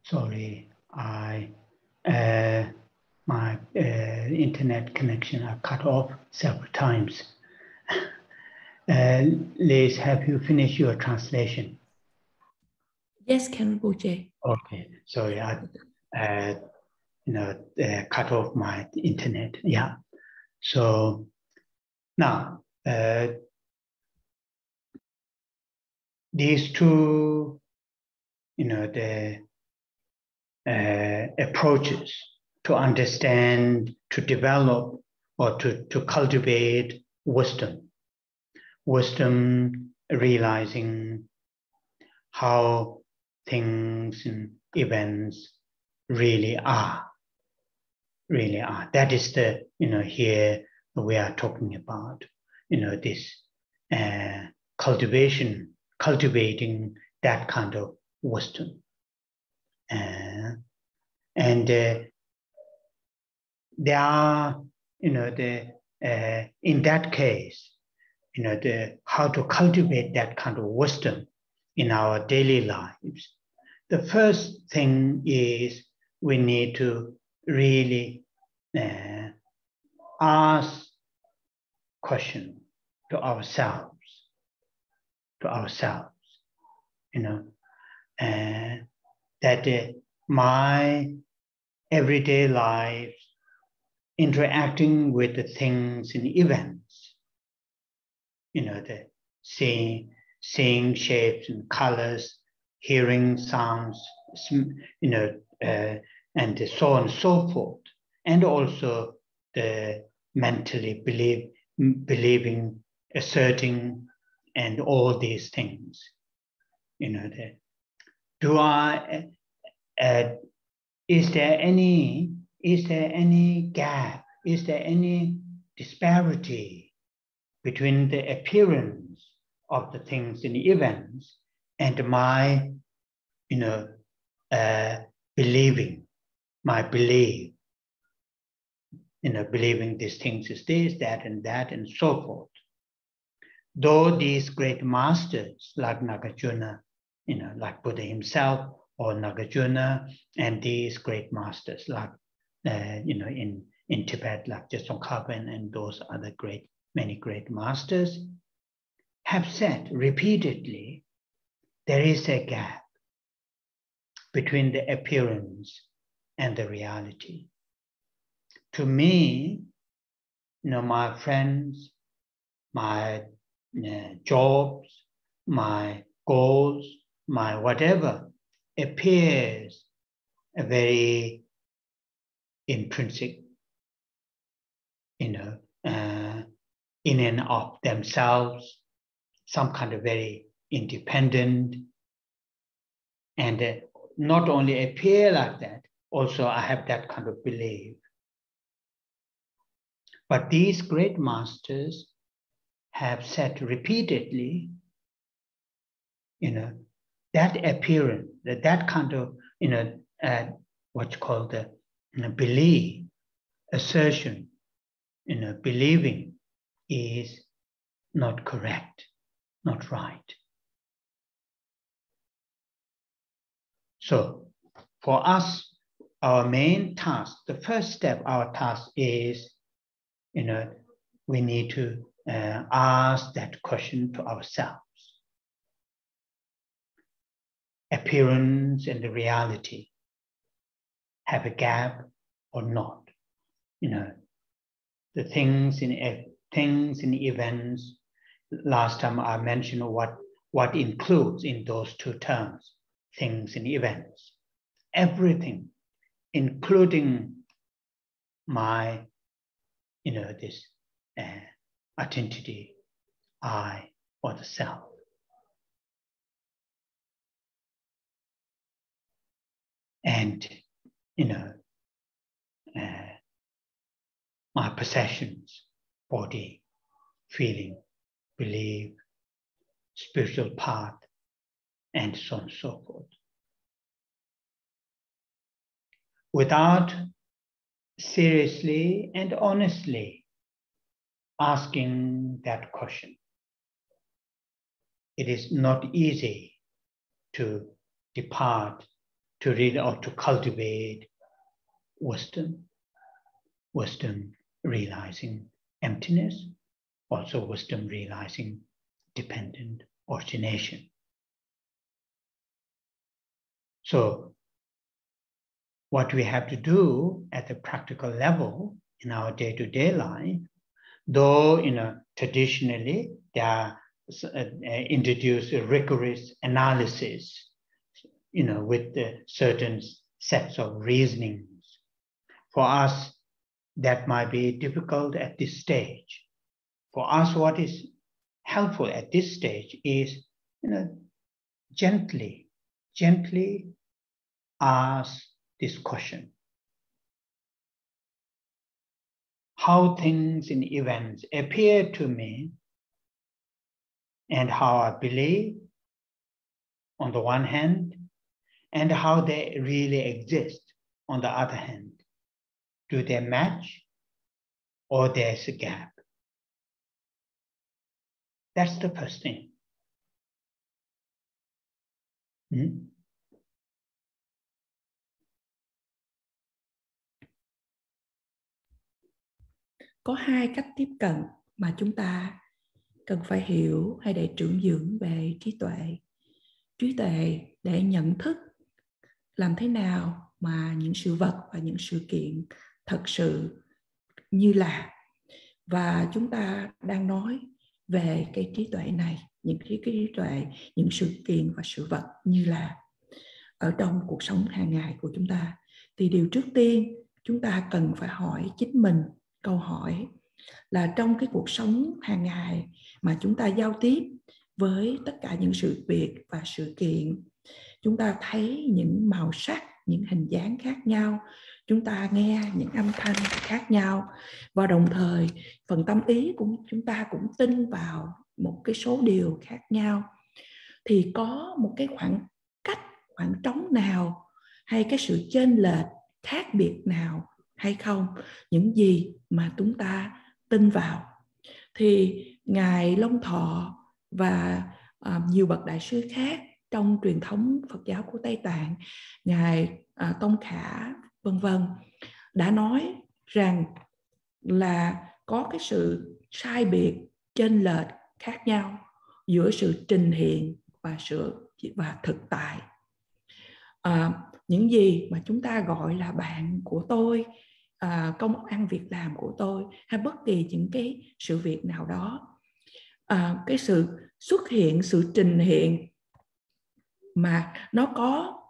Sorry, my internet connection are cut off several times. Liz, have you finished your translation? Yes, Khen Rinpoche. Okay, sorry, I cut off my internet. Yeah. So now these two, the approaches to understand, to develop, or to cultivate wisdom. Wisdom, realizing how things and events really are. That is the, here we are talking about, this cultivating that kind of wisdom. And there are, in that case, how to cultivate that kind of wisdom in our daily lives. The first thing is we need to really ask questions to ourselves, that my everyday life, interacting with the things and events, the seeing shapes and colors, hearing sounds, and so on and so forth, and also the mentally believing, asserting, and all these things. Is there any gap? Is there any disparity between the appearance of the things and the events and my, believing, my belief, believing these things is this, that, and so forth. Though these great masters like Nagarjuna, like Buddha himself, or Nagarjuna, and these great masters like, in Tibet, like Tsering and those other many great masters, have said repeatedly, there is a gap between the appearance and the reality. To me, my friends, my jobs, my goals, my whatever, appears a very intrinsic, in and of themselves, some kind of very independent, and not only appear like that, also I have that kind of belief. But these great masters have said repeatedly, that appearance, that kind of, what's called the belief, assertion, believing is not correct, not right. So for us, our main task, the first step, our task is, we need to ask that question to ourselves. Appearance and the reality have a gap or not? The things in events. Last time I mentioned what includes in those two terms, things and events. Everything, including my, this identity, I, or the self. And, my possessions, body, feeling, belief, spiritual path, and so on and so forth. Without seriously and honestly asking that question, it is not easy to depart to really or to cultivate wisdom realizing emptiness, also wisdom realizing dependent origination. So what we have to do at the practical level in our day-to-day life, though traditionally they are introduced a rigorous analysis, with certain sets of reasonings. For us, that might be difficult at this stage. For us, what is helpful at this stage is, gently ask this question. How things and events appear to me and how I believe on the one hand, and how they really exist on the other hand. Do they match or there's a gap? That's the first thing. Có hai cách tiếp cận mà chúng ta cần phải hiểu hay để trưởng dưỡng về trí tuệ. Trí tuệ để nhận thức làm thế nào mà những sự vật và những sự kiện thật sự như là. Và chúng ta đang nói về cái trí tuệ này, những cái trí tuệ, những sự kiện và sự vật như là ở trong cuộc sống hàng ngày của chúng ta. Thì điều trước tiên chúng ta cần phải hỏi chính mình câu hỏi là trong cái cuộc sống hàng ngày mà chúng ta giao tiếp với tất cả những sự việc và sự kiện, chúng ta thấy những màu sắc, những hình dáng khác nhau, chúng ta nghe những âm thanh khác nhau, và đồng thời phần tâm ý của chúng ta cũng tin vào một cái số điều khác nhau. Thì có một cái khoảng trống nào hay cái sự chênh lệch khác biệt nào hay không, những gì mà chúng ta tin vào. Thì Ngài Long Thọ và nhiều bậc đại sư khác trong truyền thống Phật giáo của Tây Tạng, Ngài Tông Khả vân vân, đã nói rằng là có cái sự sai biệt, chênh lệch khác nhau giữa sự trình hiện và thực tại. Những gì mà chúng ta gọi là bạn của tôi, công ăn việc làm của tôi, hay bất kỳ những cái sự việc nào đó, cái sự xuất hiện, sự trình hiện mà nó có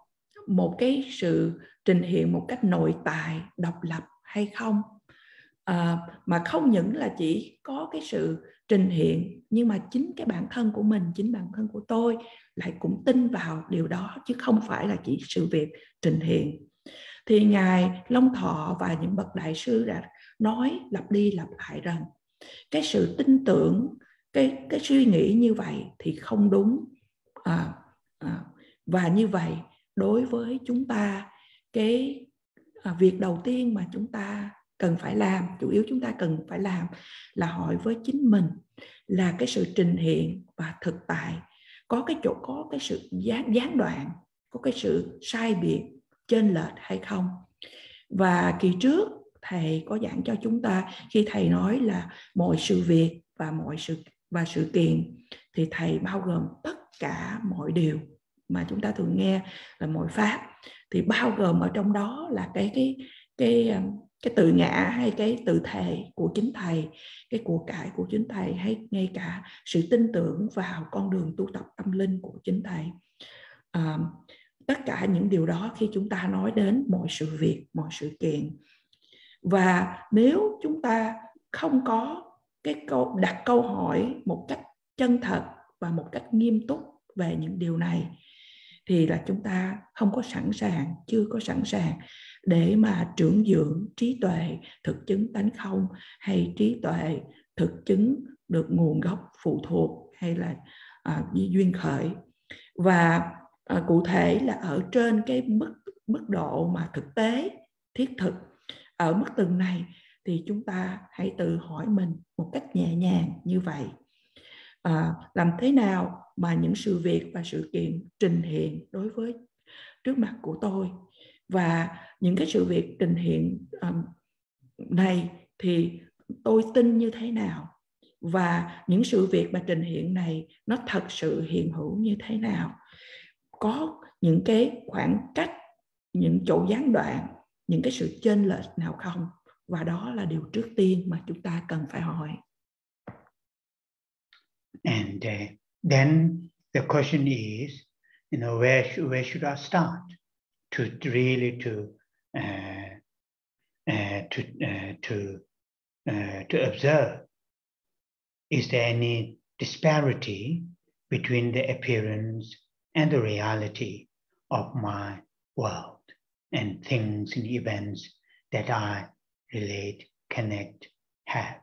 một cái sự trình hiện một cách nội tại, độc lập hay không, mà không những là chỉ có cái sự trình hiện, nhưng mà chính cái bản thân của mình, chính bản thân của tôi lại cũng tin vào điều đó, chứ không phải là chỉ sự việc trình hiện. Thì Ngài Long Thọ và những bậc đại sư đã nói lặp đi lặp lại rằng cái sự tin tưởng, cái suy nghĩ như vậy thì không đúng. Và như vậy đối với chúng ta, cái việc đầu tiên mà chúng ta cần phải làm, chủ yếu chúng ta cần phải làm là hỏi với chính mình là cái sự trình hiện và thực tại có cái chỗ, có cái sự gián đoạn, có cái sự sai biệt, chênh lệch hay không. Và kỳ trước thầy có giảng cho chúng ta, khi thầy nói là mọi sự việc và sự kiện, thì thầy bao gồm tất cả mọi điều mà chúng ta thường nghe là mọi pháp, thì bao gồm ở trong đó là cái tự ngã hay cái tự thể của chính thầy, cái của cải của chính thầy, hay ngay cả sự tin tưởng vào con đường tu tập tâm linh của chính thầy. Tất cả những điều đó khi chúng ta nói đến mọi sự việc, mọi sự kiện. Và nếu chúng ta không có đặt câu hỏi một cách chân thật và một cách nghiêm túc về những điều này, thì là chúng ta không có sẵn sàng, chưa có sẵn sàng để mà trưởng dưỡng trí tuệ thực chứng tánh không, hay trí tuệ thực chứng được nguồn gốc phụ thuộc hay là duyên khởi. Và cụ thể là ở trên cái mức độ mà thực tế, thiết thực, ở mức từng này thì chúng ta hãy tự hỏi mình một cách nhẹ nhàng như vậy. Làm thế nào mà những sự việc và sự kiện trình hiện đối với trước mặt của tôi. Và những cái sự việc trình hiện này thì tôi tin như thế nào, và những sự việc mà trình hiện này nó thật sự hiện hữu như thế nào, có những cái khoảng cách, những chỗ gián đoạn, những cái sự chênh lệch nào không? Và đó là điều trước tiên mà chúng ta cần phải hỏi. And then the question is, where should I start to really to observe? Is there any disparity between the appearance and the reality of my world and things and events that I relate, connect, have?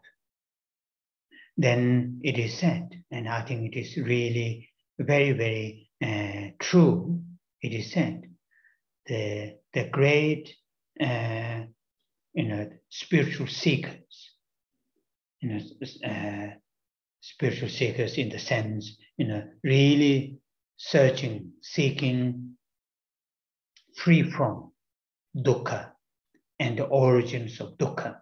Then it is said, and I think it is really very, very true, it is said, the great spiritual seekers, spiritual seekers in the sense, really searching, seeking free from dukkha and the origins of dukkha.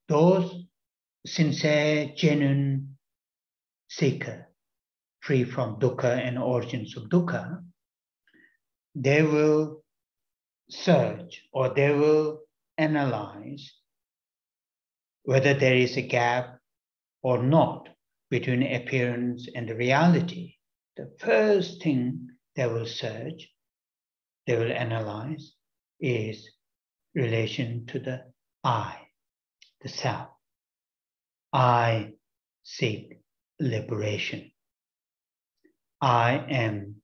Those sincere, genuine seeker, free from dukkha and origins of dukkha, they will search or they will analyze whether there is a gap or not between appearance and the reality. The first thing they will search, they will analyze, is relation to the I, the self. I seek liberation. I am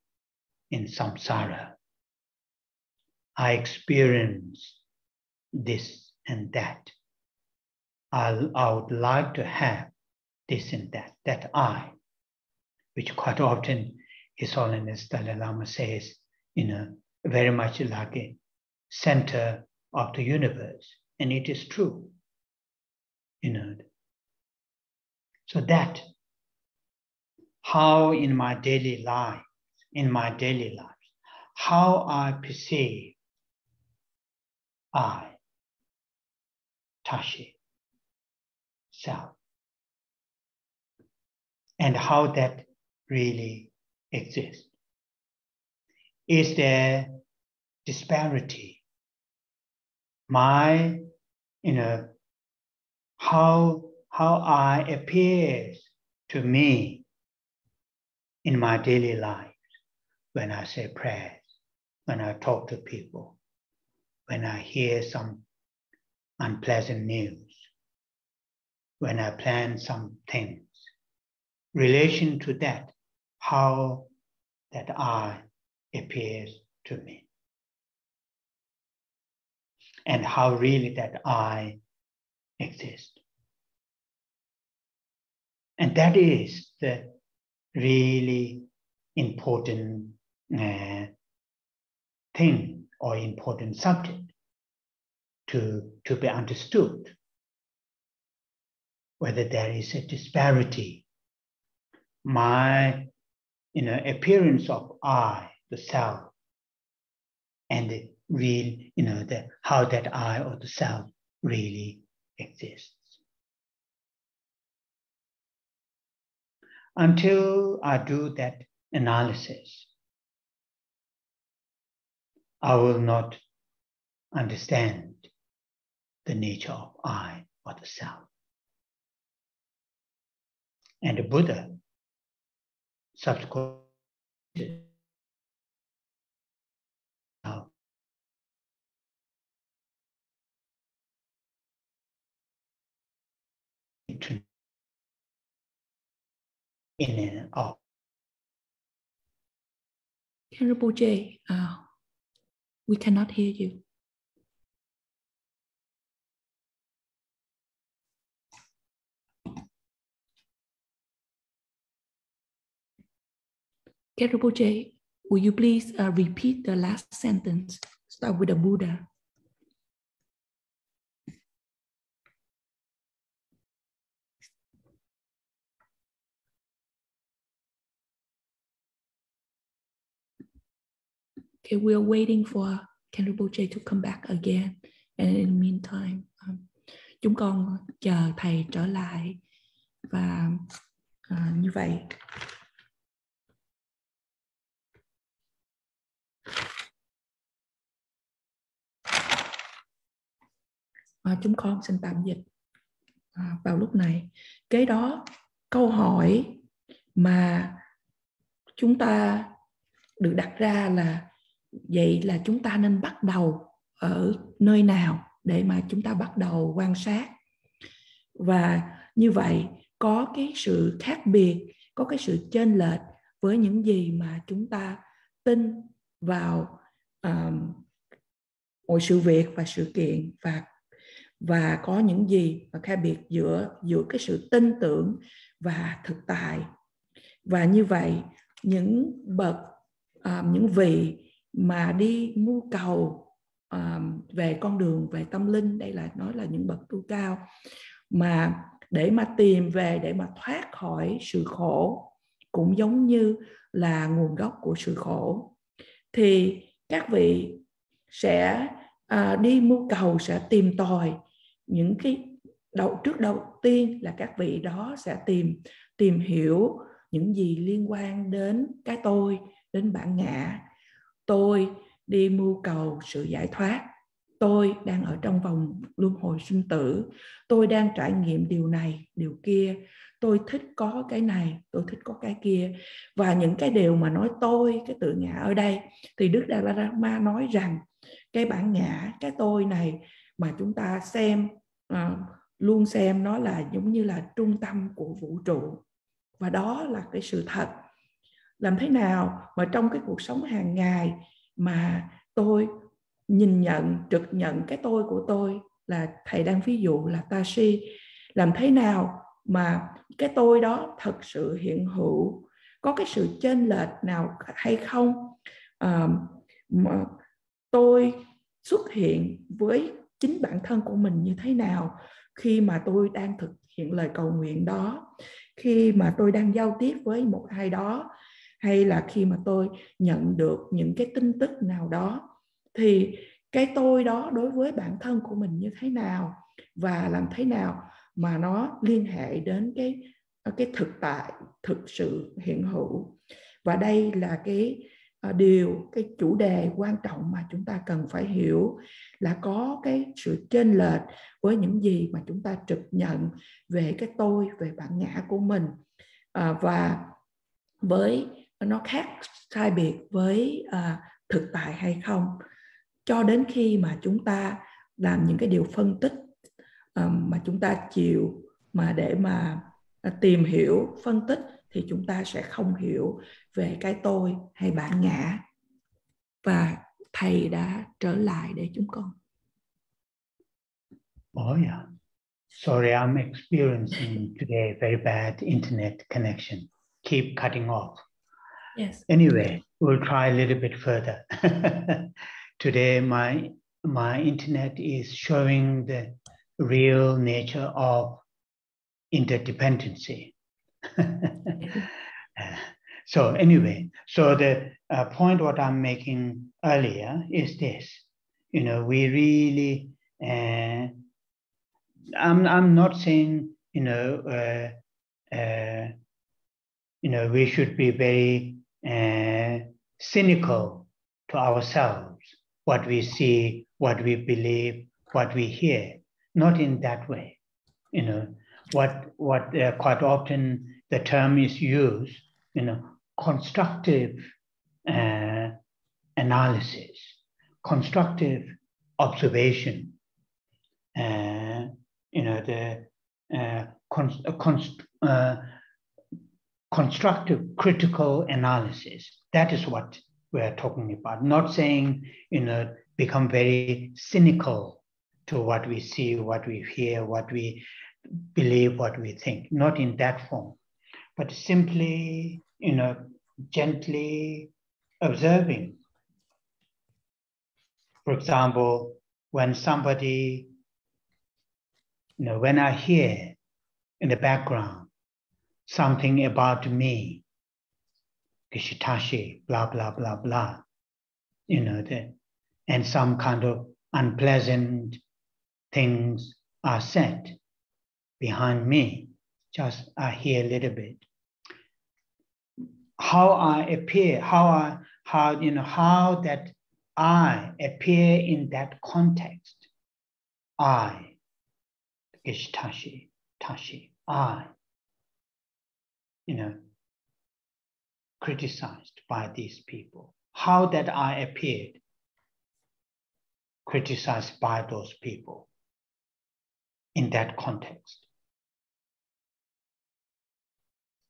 in samsara. I experience this and that. I would like to have this and that I, which quite often His Holiness Dalai Lama says, very much like a center of the universe. And it is true, So that, how in my daily life, how I perceive I, Tashi, self, and how that really exists. Is there disparity? My, how I appears to me in my daily life, when I say prayers, when I talk to people, when I hear some unpleasant news, when I plan some things, relation to that, how that I appears to me, and how really that I exist. And that is the really important thing or important subject to be understood. Whether there is a disparity, my appearance of I, the self, and the real, how that I or the self really exists. Until I do that analysis, I will not understand the nature of I or the self. And the Buddha subsequently in and out. Khen Rinpoche, we cannot hear you. Khen Rinpoche, will you please repeat the last sentence? Start with the Buddha. Okay, we are waiting for Khen Rinpoche to come back again. And in the meantime, chúng con chờ thầy trở lại. Và như vậy chúng con xin tạm dịch vào lúc này. Kế đó, câu hỏi mà chúng ta được đặt ra là vậy là chúng ta nên bắt đầu ở nơi nào để mà chúng ta bắt đầu quan sát. Và như vậy có cái sự khác biệt, có cái sự chênh lệch với những gì mà chúng ta tin vào mọi sự việc và sự kiện, và có những gì mà khác biệt giữa cái sự tin tưởng và thực tại. Và như vậy những bậc những vị mà đi mưu cầu về con đường về tâm linh, đây là nói là những bậc tu cao, mà để mà tìm về, để mà thoát khỏi sự khổ, cũng giống như là nguồn gốc của sự khổ, thì các vị sẽ đi mưu cầu, sẽ tìm tòi những cái trước đầu tiên là các vị đó sẽ tìm hiểu những gì liên quan đến cái tôi, đến bản ngã. Tôi đi mưu cầu sự giải thoát. Tôi đang ở trong vòng luân hồi sinh tử. Tôi đang trải nghiệm điều này, điều kia. Tôi thích có cái này, tôi thích có cái kia. Và những cái điều mà nói tôi, cái tự ngã ở đây, thì Đức Đạt Lai Lạt Ma nói rằng cái bản ngã, cái tôi này mà chúng ta xem, luôn xem nó là giống như là trung tâm của vũ trụ. Và đó là cái sự thật. Làm thế nào mà trong cái cuộc sống hàng ngày mà tôi nhìn nhận, trực nhận cái tôi của tôi, là thầy đang ví dụ là Tashi, làm thế nào mà cái tôi đó thật sự hiện hữu, có cái sự chênh lệch nào hay không, mà tôi xuất hiện với chính bản thân của mình như thế nào khi mà tôi đang thực hiện lời cầu nguyện đó, khi mà tôi đang giao tiếp với một ai đó, hay là khi mà tôi nhận được những cái tin tức nào đó, thì cái tôi đó đối với bản thân của mình như thế nào, và làm thế nào mà nó liên hệ đến cái thực tại, thực sự hiện hữu. Và đây là cái chủ đề quan trọng mà chúng ta cần phải hiểu, là có cái sự chênh lệch với những gì mà chúng ta trực nhận về cái tôi, về bản ngã của mình, và với nó sai biệt với thực tại hay không, cho đến khi mà chúng ta làm những cái điều phân tích mà chúng ta chịu mà để mà tìm hiểu, phân tích, thì chúng ta sẽ không hiểu về cái tôi hay bản ngã. Và thầy đã trở lại để chúng con. Oh yeah. Sorry, I'm experiencing today very bad internet connection. Keep cutting off. Yes. Anyway, we'll try a little bit further. Today, my internet is showing the real nature of interdependency. So anyway, so the point what I'm making earlier is this. You know, we really, I'm not saying, we should be very cynical to ourselves, what we see, what we believe, what we hear. Not in that way. You know, what quite often the term is used, constructive analysis, constructive observation, constructive critical analysis. That is what we're talking about. Not saying, become very cynical to what we see, what we hear, what we believe, what we think. Not in that form, but simply, gently observing. For example, when somebody, when I hear in the background something about me, Tashi, blah, blah, blah, blah. and some kind of unpleasant things are said behind me. Just I hear a little bit. How I appear, how that I appear in that context. I is Tashi, I, criticized by these people. How that I appeared, criticized by those people in that context.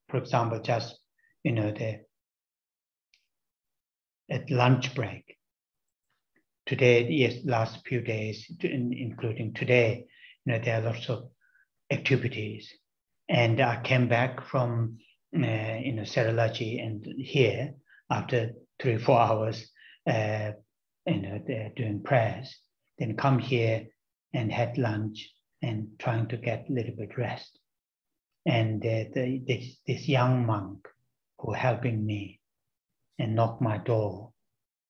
For example, just, at lunch break, today, yes, last few days, including today, there are lots of activities. And I came back from, Sera and here after 3-4 hours, doing prayers, then come here and had lunch and trying to get a little bit rest. And this young monk who helping me and knocked my door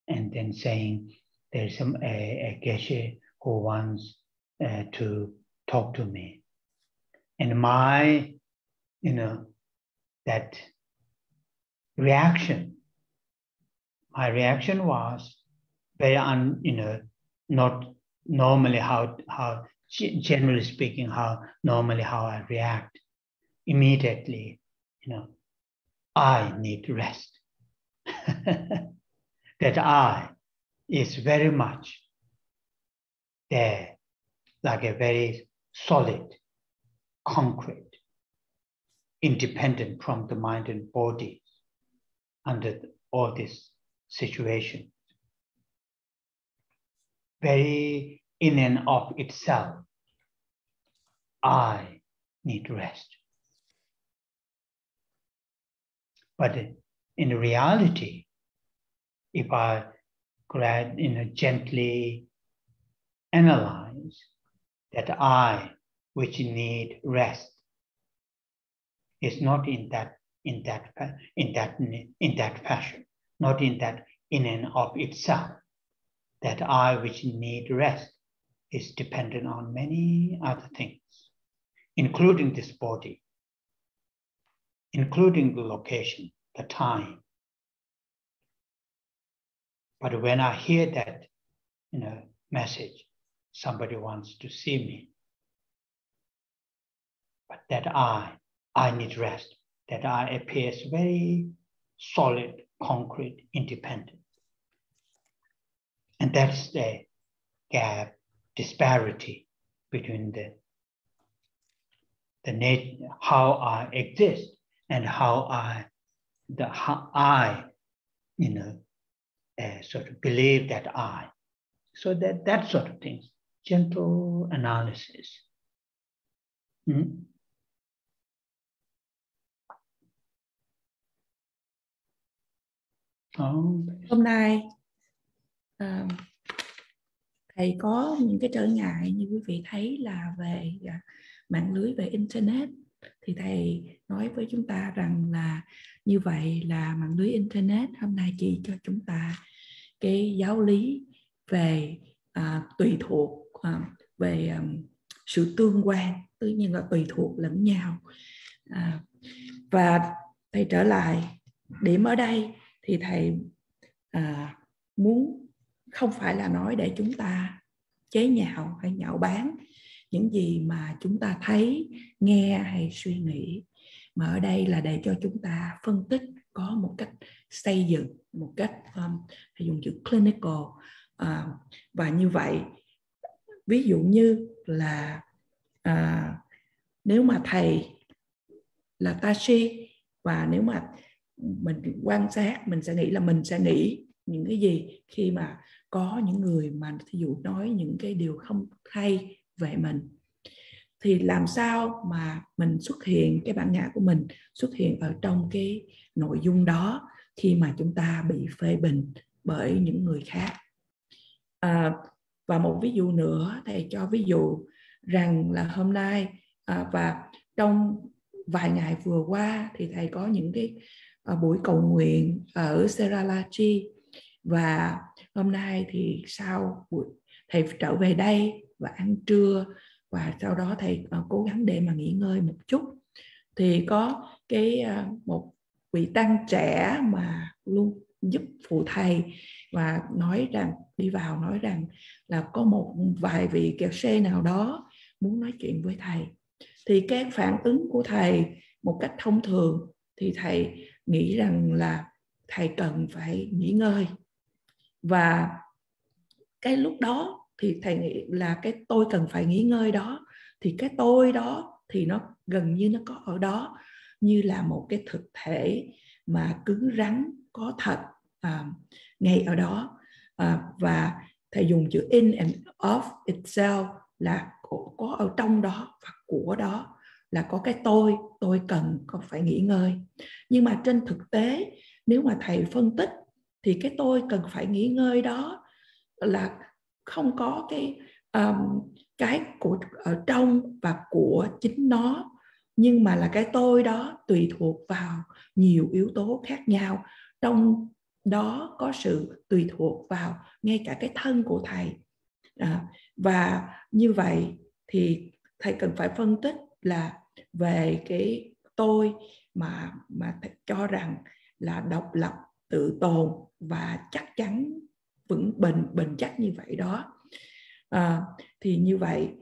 and then saying there's a geshe who wants to talk to me. And my, that reaction, my reaction was very, not normally how generally speaking, how I react. Immediately, I need rest. That I is very much there, like a very solid, concrete, independent from the mind and body under all this situation. Very in and of itself, I need rest. But in reality, if I gently analyze that I, which need rest, is not in that fashion, not in that in and of itself. That I, which need rest, is dependent on many other things, including this body, including the location, the time. But when I hear that, message, somebody wants to see me, but that I need rest, that I appears very solid, concrete, independent. And that's the gap, disparity between the nature, how I exist and how I sort of believe that I. So that sort of things, gentle analysis. Hôm nay thầy có những cái trở ngại như quý vị thấy là về mạng lưới, về Internet. Thì thầy nói với chúng ta rằng là như vậy là mạng lưới Internet hôm nay chỉ cho chúng ta cái giáo lý về tùy thuộc, về sự tương quan, tất nhiên là tùy thuộc lẫn nhau. Và thầy trở lại điểm ở đây thì thầy muốn không phải là nói để chúng ta chế nhạo hay nhạo báng những gì mà chúng ta thấy, nghe hay suy nghĩ, mà ở đây là để cho chúng ta phân tích có một cách xây dựng, một cách thầy dùng chữ clinical. Và như vậy, ví dụ như là nếu mà thầy là Tashi, và nếu mà mình quan sát, mình sẽ nghĩ là mình sẽ nghĩ những cái gì khi mà có những người mà thí dụ nói những cái điều không hay về mình, thì làm sao mà mình xuất hiện, cái bản ngã của mình xuất hiện ở trong cái nội dung đó khi mà chúng ta bị phê bình bởi những người khác. Và một ví dụ nữa, thầy cho ví dụ rằng là hôm nay và trong vài ngày vừa qua thì thầy có những cái buổi cầu nguyện ở Sera, Và hôm nay thì sau buổi thầy trở về đây và ăn trưa, và sau đó thầy cố gắng để mà nghỉ ngơi một chút, thì có một vị tăng trẻ mà luôn giúp phụ thầy, và nói rằng đi vào nói rằng là có một vài vị kẹo xe nào đó muốn nói chuyện với thầy. Thì cái phản ứng của thầy một cách thông thường thì thầy nghĩ rằng là thầy cần phải nghỉ ngơi, và cái lúc đó thì thầy nghĩ là cái tôi cần phải nghỉ ngơi đó, thì cái tôi đó thì nó gần như nó có ở đó, như là một cái thực thể mà cứng rắn có thật ngay ở đó. Và thầy dùng chữ in and of itself là có ở trong đó, và của đó là có cái tôi cần có phải nghỉ ngơi. Nhưng mà trên thực tế nếu mà thầy phân tích thì cái tôi cần phải nghỉ ngơi đó là không có cái của ở trong và của chính nó, nhưng mà là cái tôi đó tùy thuộc vào nhiều yếu tố khác nhau. Trong đó có sự tùy thuộc vào ngay cả cái thân của thầy. Và như vậy thì thầy cần phải phân tích là về cái tôi mà thầy cho rằng là độc lập, tự tồn và chắc chắn vững bền chắc như vậy đó. Thì như vậy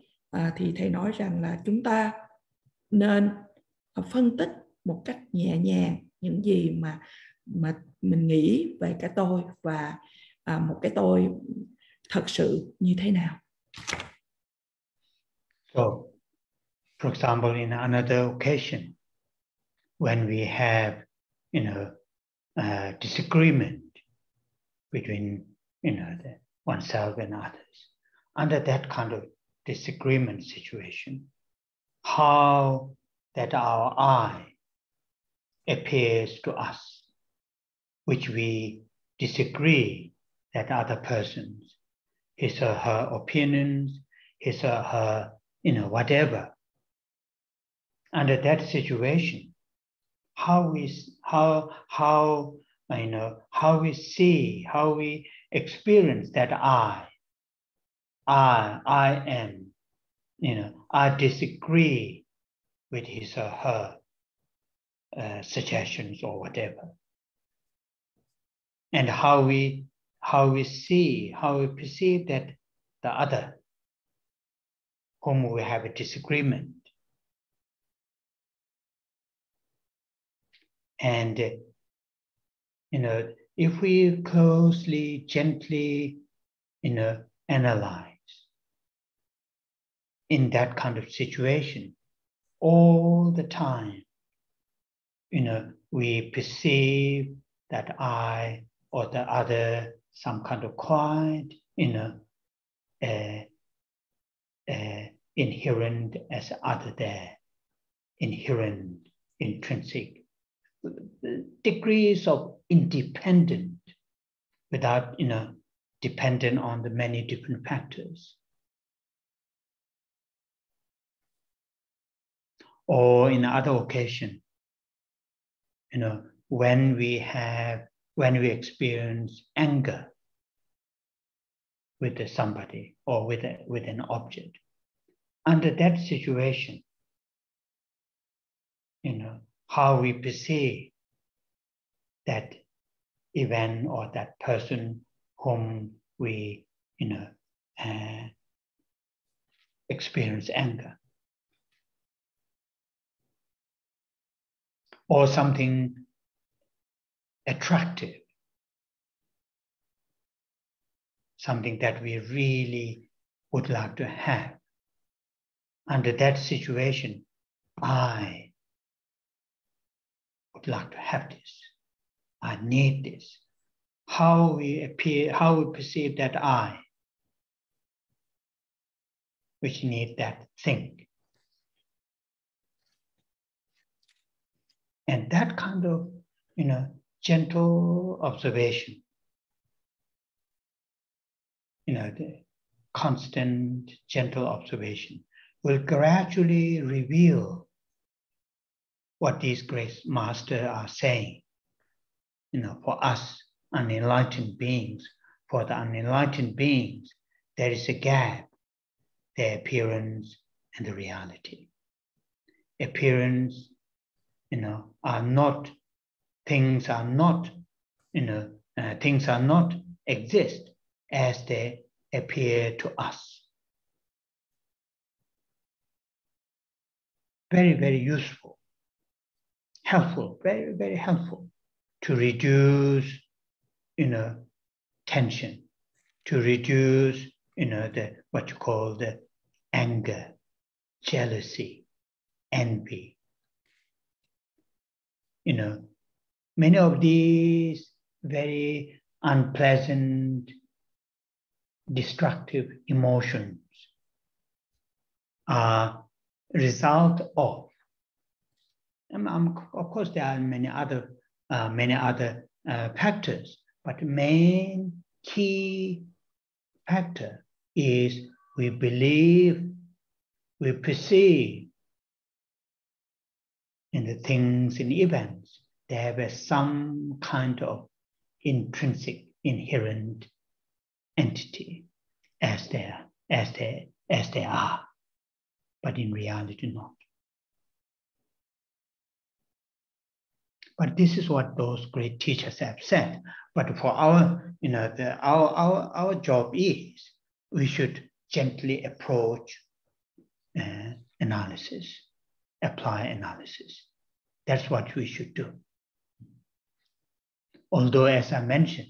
thì thầy nói rằng là chúng ta nên phân tích một cách nhẹ nhàng những gì mà mình nghĩ về cái tôi, và một cái tôi thật sự như thế nào. So, for example, in another occasion, when we have, a disagreement between, oneself and others, under that kind of disagreement situation, how that our I appears to us, which we disagree that other person's, his or her opinions, his or her, whatever. Under that situation, how we see, how we experience that I am, I disagree with his or her suggestions or whatever, and how we perceive that the other whom we have a disagreement, and if we closely, gently, analyze in that kind of situation, all the time, we perceive that I or the other, some kind of quiet, inherent as other there, inherent, intrinsic, degrees of independent, without, dependent on the many different factors. Or in other occasion, when we experience anger with somebody or with an object, under that situation, how we perceive that event or that person whom we, experience anger. Or something attractive, something that we really would like to have. Under that situation, I would like to have this. I need this. How we perceive that I, which need that thing. And that kind of, gentle observation, the constant, gentle observation will gradually reveal what these great masters are saying, for us unenlightened beings. For the unenlightened beings, there is a gap, their appearance and the reality. Appearance, are not, things are not, things are not exist as they appear to us. Very, very useful, helpful, very, very helpful to reduce, tension, to reduce, what you call the anger, jealousy, envy. Many of these very unpleasant, destructive emotions are result of, of course there are many other factors, but the main key factor is we believe, we perceive in the things, in events, they have some kind of intrinsic, inherent entity as they are, but in reality not. But this is what those great teachers have said. But for our, our job is we should gently approach analysis, apply analysis. That's what we should do. Although, as I mentioned,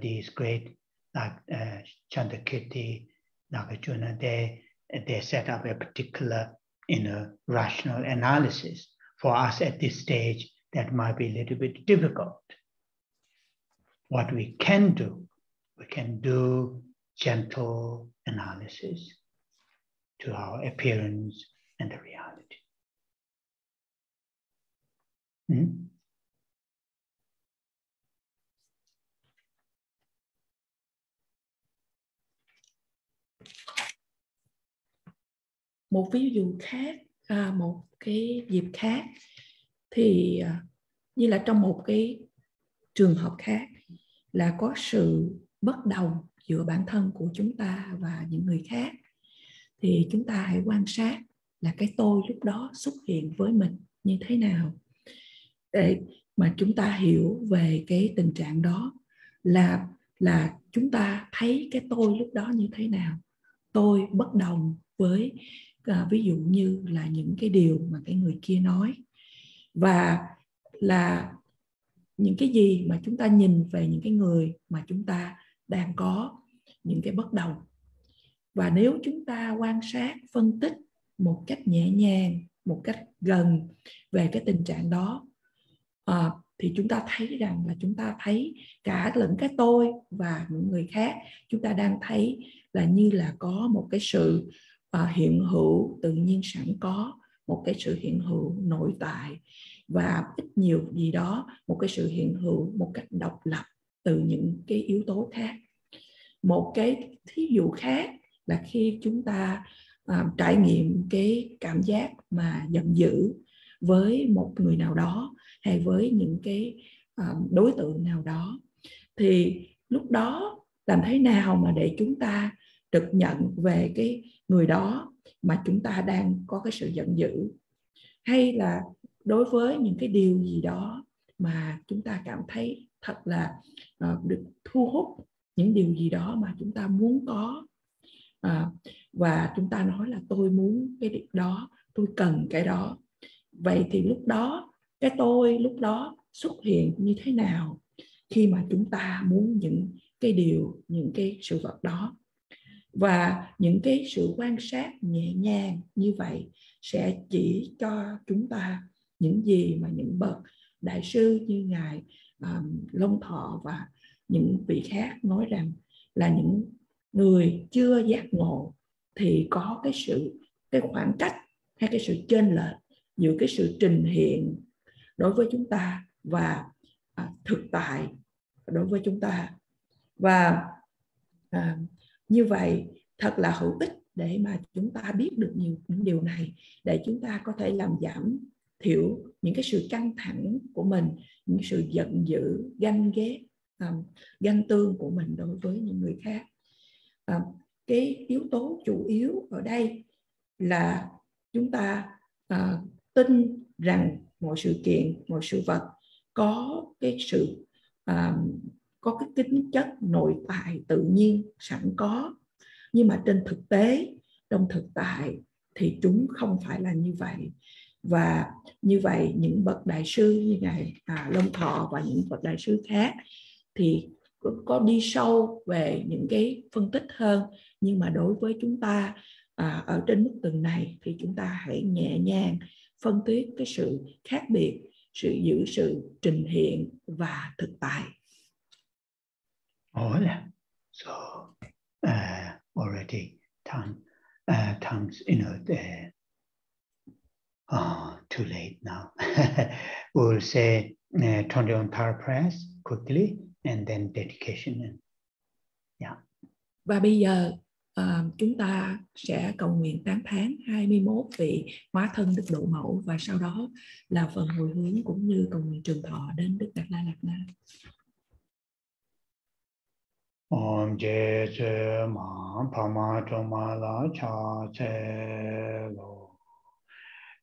these great like Chandrakirti, Nagarjuna, they set up a particular, rational analysis. For us at this stage, that might be a little bit difficult. What we can do gentle analysis to our appearance and the reality. Một ví dụ khác, một cái dịp khác thì như là trong một cái trường hợp khác là có sự bất đồng giữa bản thân của chúng ta và những người khác, thì chúng ta hãy quan sát là cái tôi lúc đó xuất hiện với mình như thế nào, để mà chúng ta hiểu về cái tình trạng đó là chúng ta thấy cái tôi lúc đó như thế nào. Tôi bất đồng với ví dụ như là những cái điều mà cái người kia nói, và là những cái gì mà chúng ta nhìn về những cái người mà chúng ta đang có những cái bất đồng. Và nếu chúng ta quan sát, phân tích một cách nhẹ nhàng, một cách gần về cái tình trạng đó, thì chúng ta thấy rằng là chúng ta thấy cả lẫn cái tôi và những người khác, chúng ta đang thấy là như là có một cái sự hiện hữu tự nhiên sẵn có, một cái sự hiện hữu nội tại và ít nhiều gì đó, một cái sự hiện hữu một cách độc lập từ những cái yếu tố khác. Một cái thí dụ khác là khi chúng ta trải nghiệm cái cảm giác mà giận dữ với một người nào đó hay với những cái đối tượng nào đó, thì lúc đó làm thế nào mà để chúng ta trực nhận về cái người đó mà chúng ta đang có cái sự giận dữ, hay là đối với những cái điều gì đó mà chúng ta cảm thấy thật là được thu hút, những điều gì đó mà chúng ta muốn có, và chúng ta nói là tôi muốn cái điều đó, tôi cần cái đó. Vậy thì lúc đó cái tôi lúc đó xuất hiện như thế nào khi mà chúng ta muốn những cái điều, những cái sự vật đó. Và những cái sự quan sát nhẹ nhàng như vậy sẽ chỉ cho chúng ta những gì mà những bậc đại sư như Ngài Long Thọ và những vị khác nói rằng là những người chưa giác ngộ thì có cái khoảng cách hay cái sự chênh lệch giữa cái sự trình hiện đối với chúng ta và thực tại đối với chúng ta. Và như vậy thật là hữu ích để mà chúng ta biết được những điều này, để chúng ta có thể làm giảm thiểu những cái sự căng thẳng của mình, những sự giận dữ, ganh ghét ganh tương của mình đối với những người khác. Cái yếu tố chủ yếu ở đây là chúng ta tin rằng mọi sự kiện, mọi sự vật có cái sự có cái tính chất nội tại tự nhiên sẵn có, nhưng mà trên thực tế, trong thực tại thì chúng không phải là như vậy. Và như vậy những bậc đại sư như ngài Long Thọ và những bậc đại sư khác thì có đi sâu về những cái phân tích hơn, nhưng mà đối với chúng ta ở trên mức tầng này thì chúng ta hãy nhẹ nhàng phân tích cái sự khác biệt, giữ sự trình hiện và thực tại. So already tongues, too late now. We'll say 21 paraphrase quickly and then dedication. Yeah. Và bây giờ chúng ta sẽ cầu nguyện tán thán 21 vị hóa thân Đức Độ Mẫu, và sau đó là phần hồi hướng cũng như cầu nguyện trường thọ đến Đức Đạt Lai Lạt Ma. Om je je ma pa ma cho ma la cha che lo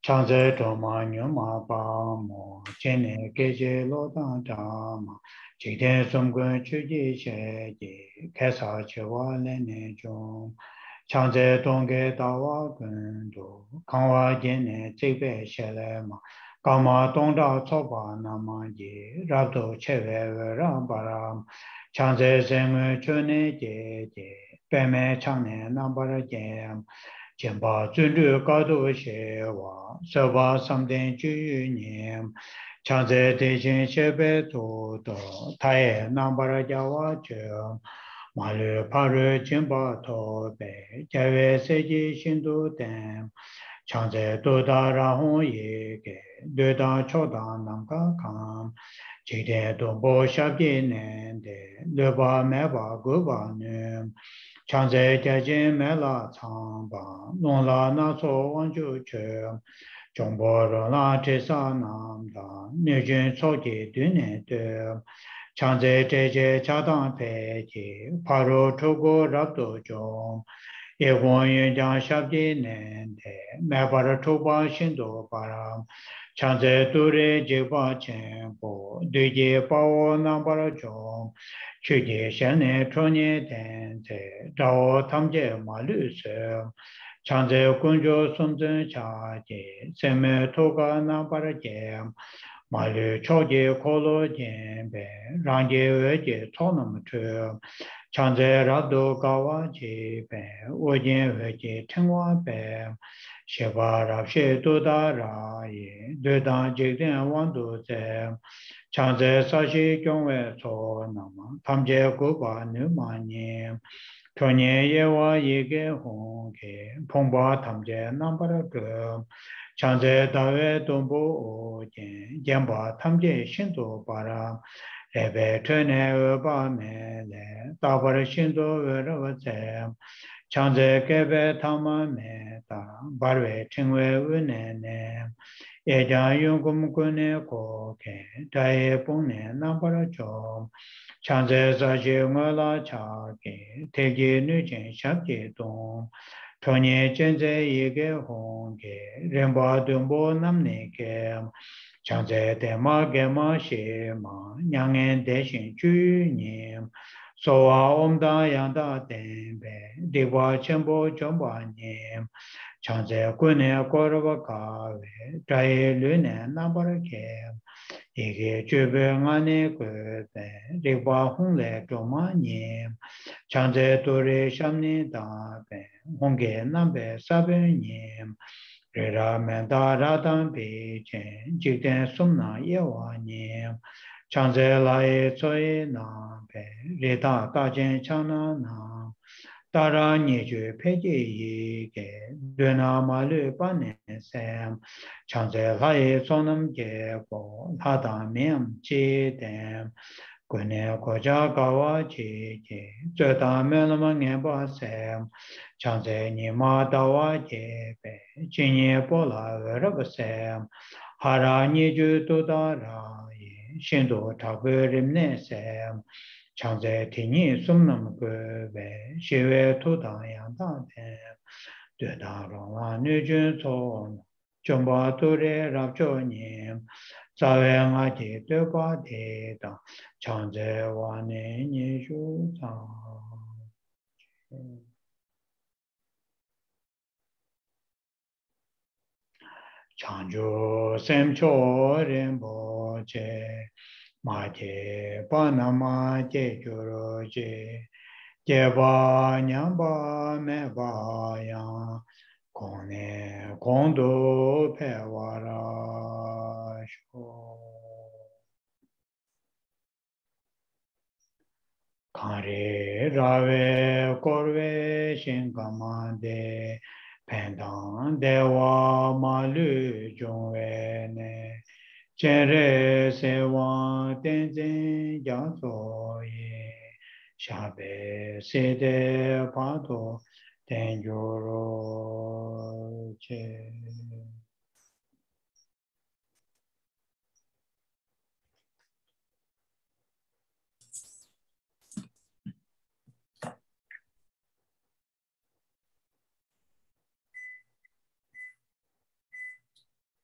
cha ze cho ma nyu ma pa mo che ne ke je lo da da ma chi de som gun chu ji che ji ke sa che wa le ne jo cha ze dong ge da wa gun do kan wa jin ne zai bei she le ma ka ma dong da cho ba na ma ji ra do che ve ra ba ra Chanze zeng chune je je peme changne nambara jem jemba zundu gado she wa soba samden ju nyem chanze dejin shebe to do tae nambara jawa jem malu paru jemba to be jawe seji shindu dem chanze do da ra hon ye ge do da cho da namka kam chỉ để đồng bộ sắp đến để lừa bà mẹ bà của bà nè chẳng dễ gia đình mẹ là thằng bà luôn là na số quan chủ trường trong bộ rồi là chế sa nam đó nếu chuyện số gì tuyến này được chẳng dễ chế chế cha đăng về chỉ 바로 두고รับ좀 예원이 장 sắp đến để mẹ bà thu ba xin đồ bà chanze dure jeba chenpo, duje pao nambara chom, chuje shene chonye tenze, dao tamje malu se, chanze kunjo sumzen chaje, seme toga nambara jem, malu choje kolo jembe, rangje weje tonam chum, chanze rabdo gawa jebe, ojen weje tengwa be, Sheba Rabshe Duda Raye, Dudan Jigden Wandu Zem, Chanze Sashi Kyongwe So Nama, Tamje Guba Numanyem, Tonye Yewa Yege Honge, Pongba Tamje Nambara Gum, Chanze Dawe Dumbu Ojen, Jemba Tamje Shindu Bara, Rebe Tune Uba Mele, Dabar Shindu Verava Zem, Chanze kebe tama me ta barwe tingwe une ne eja yungum kune koke daye pungne nambara chom chanze saji ngola chake tegi nujen shakye tong tonye chenze yege honge rinpa dumbo namne ke chanze tema gema shema nyangen deshin chu nyem Soa omda yanda tenbe, diwa chenpo chomba nyem, chanze kune korwa kawe, traye lune nambara kem, ike chube ngane kwebe, diwa hongle choma nyem, chanze tore shamni dabe, honge nambe sabe nyem, rira menda radan pechen, jikden sumna yewa nyem, Chanze lai tsoi na pe, rita tajen chana na, tara nyeju peje yi ge, duna malu panen sem, chanze lai sonam ge bo, lada miyam chi dem, gune koja gawa chi ge, zeta melama ngenpa sem, chanze nima dawa ge pe, jinye bola verab sem, hara nyeju dudara ye, Shindo Tabu Rimne Sam Chanze Tini Sumnam Gube Shive Tudan Yandan Döda Roma Nujun Son Jumba Ture Rabjo Nim Zawe Ngati Döba Deda Chanze Wane Nishu Chanjo Semcho Rinpoche Maje Panama Je Juroje Jeba Nyamba Meba Yang Kone Kondo Pewara Sho Kare Rave Korve Shinkamande Pendant Dewa Malu Jongwene Chere Sewa Tenzin Yaso Ye Shabe Sede Pato Tenjoro Che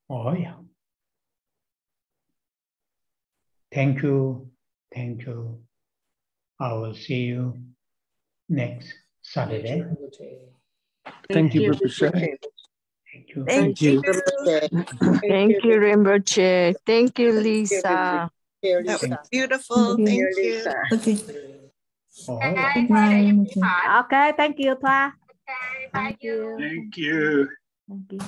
Oh yeah. Thank you. Thank you. I will see you next Saturday. Thank you, Rinpoche. Thank you. Thank you. Thank you, Rinpoche. Thank you, Lisa. That was beautiful. Thank you. Okay. Oh, yeah. Good night, Rinpoche. Okay, thank you, Thoa. Thank you. Thank you. Thank you.